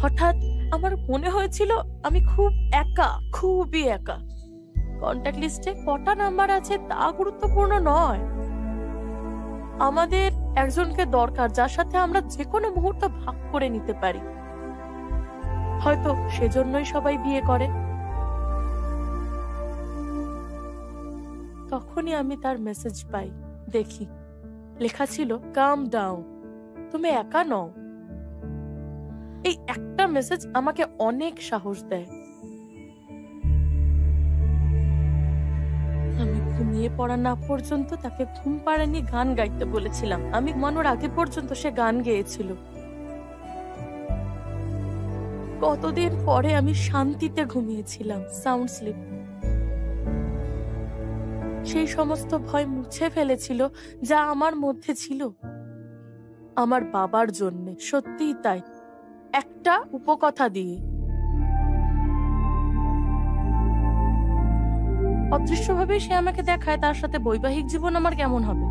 হঠাৎ আমার মনে হয়েছিল আমি খুব একা, খুবই একা। কন্ট্যাক্ট লিস্টে কটা নাম্বার আছে তা গুরুত্বপূর্ণ নয়। আমাদের একজনকে দরকার যার সাথে আমরা যে কোনো মুহূর্ত ভাগ করে নিতে পারি। হয়তো সেজন্যই সবাই বিয়ে করে। তখনই আমি তার মেসেজ পাই। দেখি লেখা ছিল কাম ডাউন, তুমি একা নও। এই একটা মেসেজ আমাকে অনেক সাহস দেয়। আমি ঘুমিয়ে পড়া না পর্যন্ত তাকে ঘুম পাড়ানি গান গাইতে বলেছিলাম। আমি ঘুমানোর আগে পর্যন্ত সে গান গেয়েছিল। কতদিন পরে আমি শান্তিতে ঘুমিয়েছিলাম, সাউন্ড স্লিপ। সেই সমস্ত ভয় মুছে ফেলেছিল যা আমার মধ্যে ছিল, আমার বাবার জন্য। সত্যিই তাই, একটা উপকথা দিয়ে। অদৃশ্যভাবে সে আমাকে দেখায় তার সাথে বৈবাহিক জীবন আমার কেমন হবে।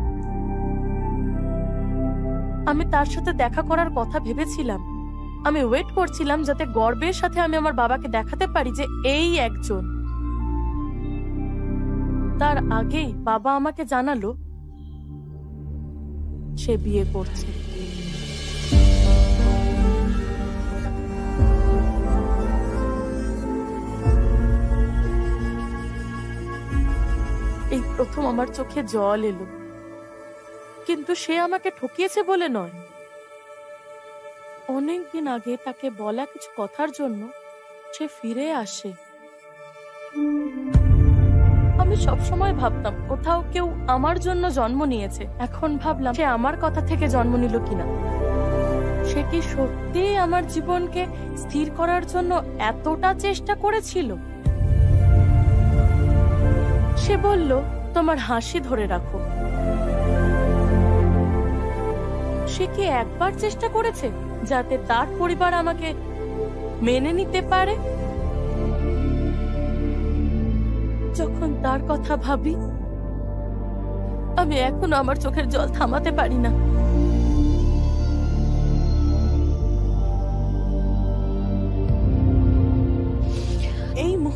আমি তার সাথে দেখা করার কথা ভেবেছিলাম। আমি ওয়েট করছিলাম যাতে গর্বের সাথে আমি আমার বাবাকে দেখাতে পারি যে এই একজন। তার আগেই বাবা আমাকে জানালো সে বিয়ে করছে। এই প্রথম আমার চোখে জল এলো। কিন্তু সে আমাকে ঠকিয়েছে বলে নয়। অনেকদিন আগে তাকে বলা কিছু কথার জন্য সে ফিরে আসে। আমি সবসময় ভাবতাম কোথাও কেউ আমার জন্য জন্ম নিয়েছে। এখন ভাবলাম সে আমার কথা থেকে জন্ম নিল কিনা। সে কি সত্যি আমার জীবনকে স্থির করার জন্য এতটা চেষ্টা করেছিল? সে বলল তোমার হাসি ধরে রাখো। সে কি একবার চেষ্টা করেছে যাতে তার পরিবার আমাকে মেনে নিতে পারে? যখন তার কথা ভাবি আমি এখনো আমার চোখের জল থামাতে পারি না।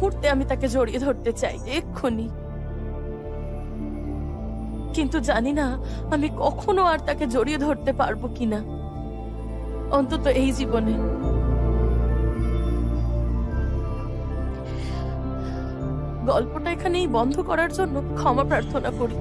মুহূর্তে আমি তাকে জড়িয়ে ধরতে চাই, এক্ষুনি। কিন্তু জানি না আমি কখনো আর তাকে জড়িয়ে ধরতে পারবো কিনা, অন্তত এই জীবনে। গল্পটা এখানেই বন্ধ করার জন্য ক্ষমা প্রার্থনা করি।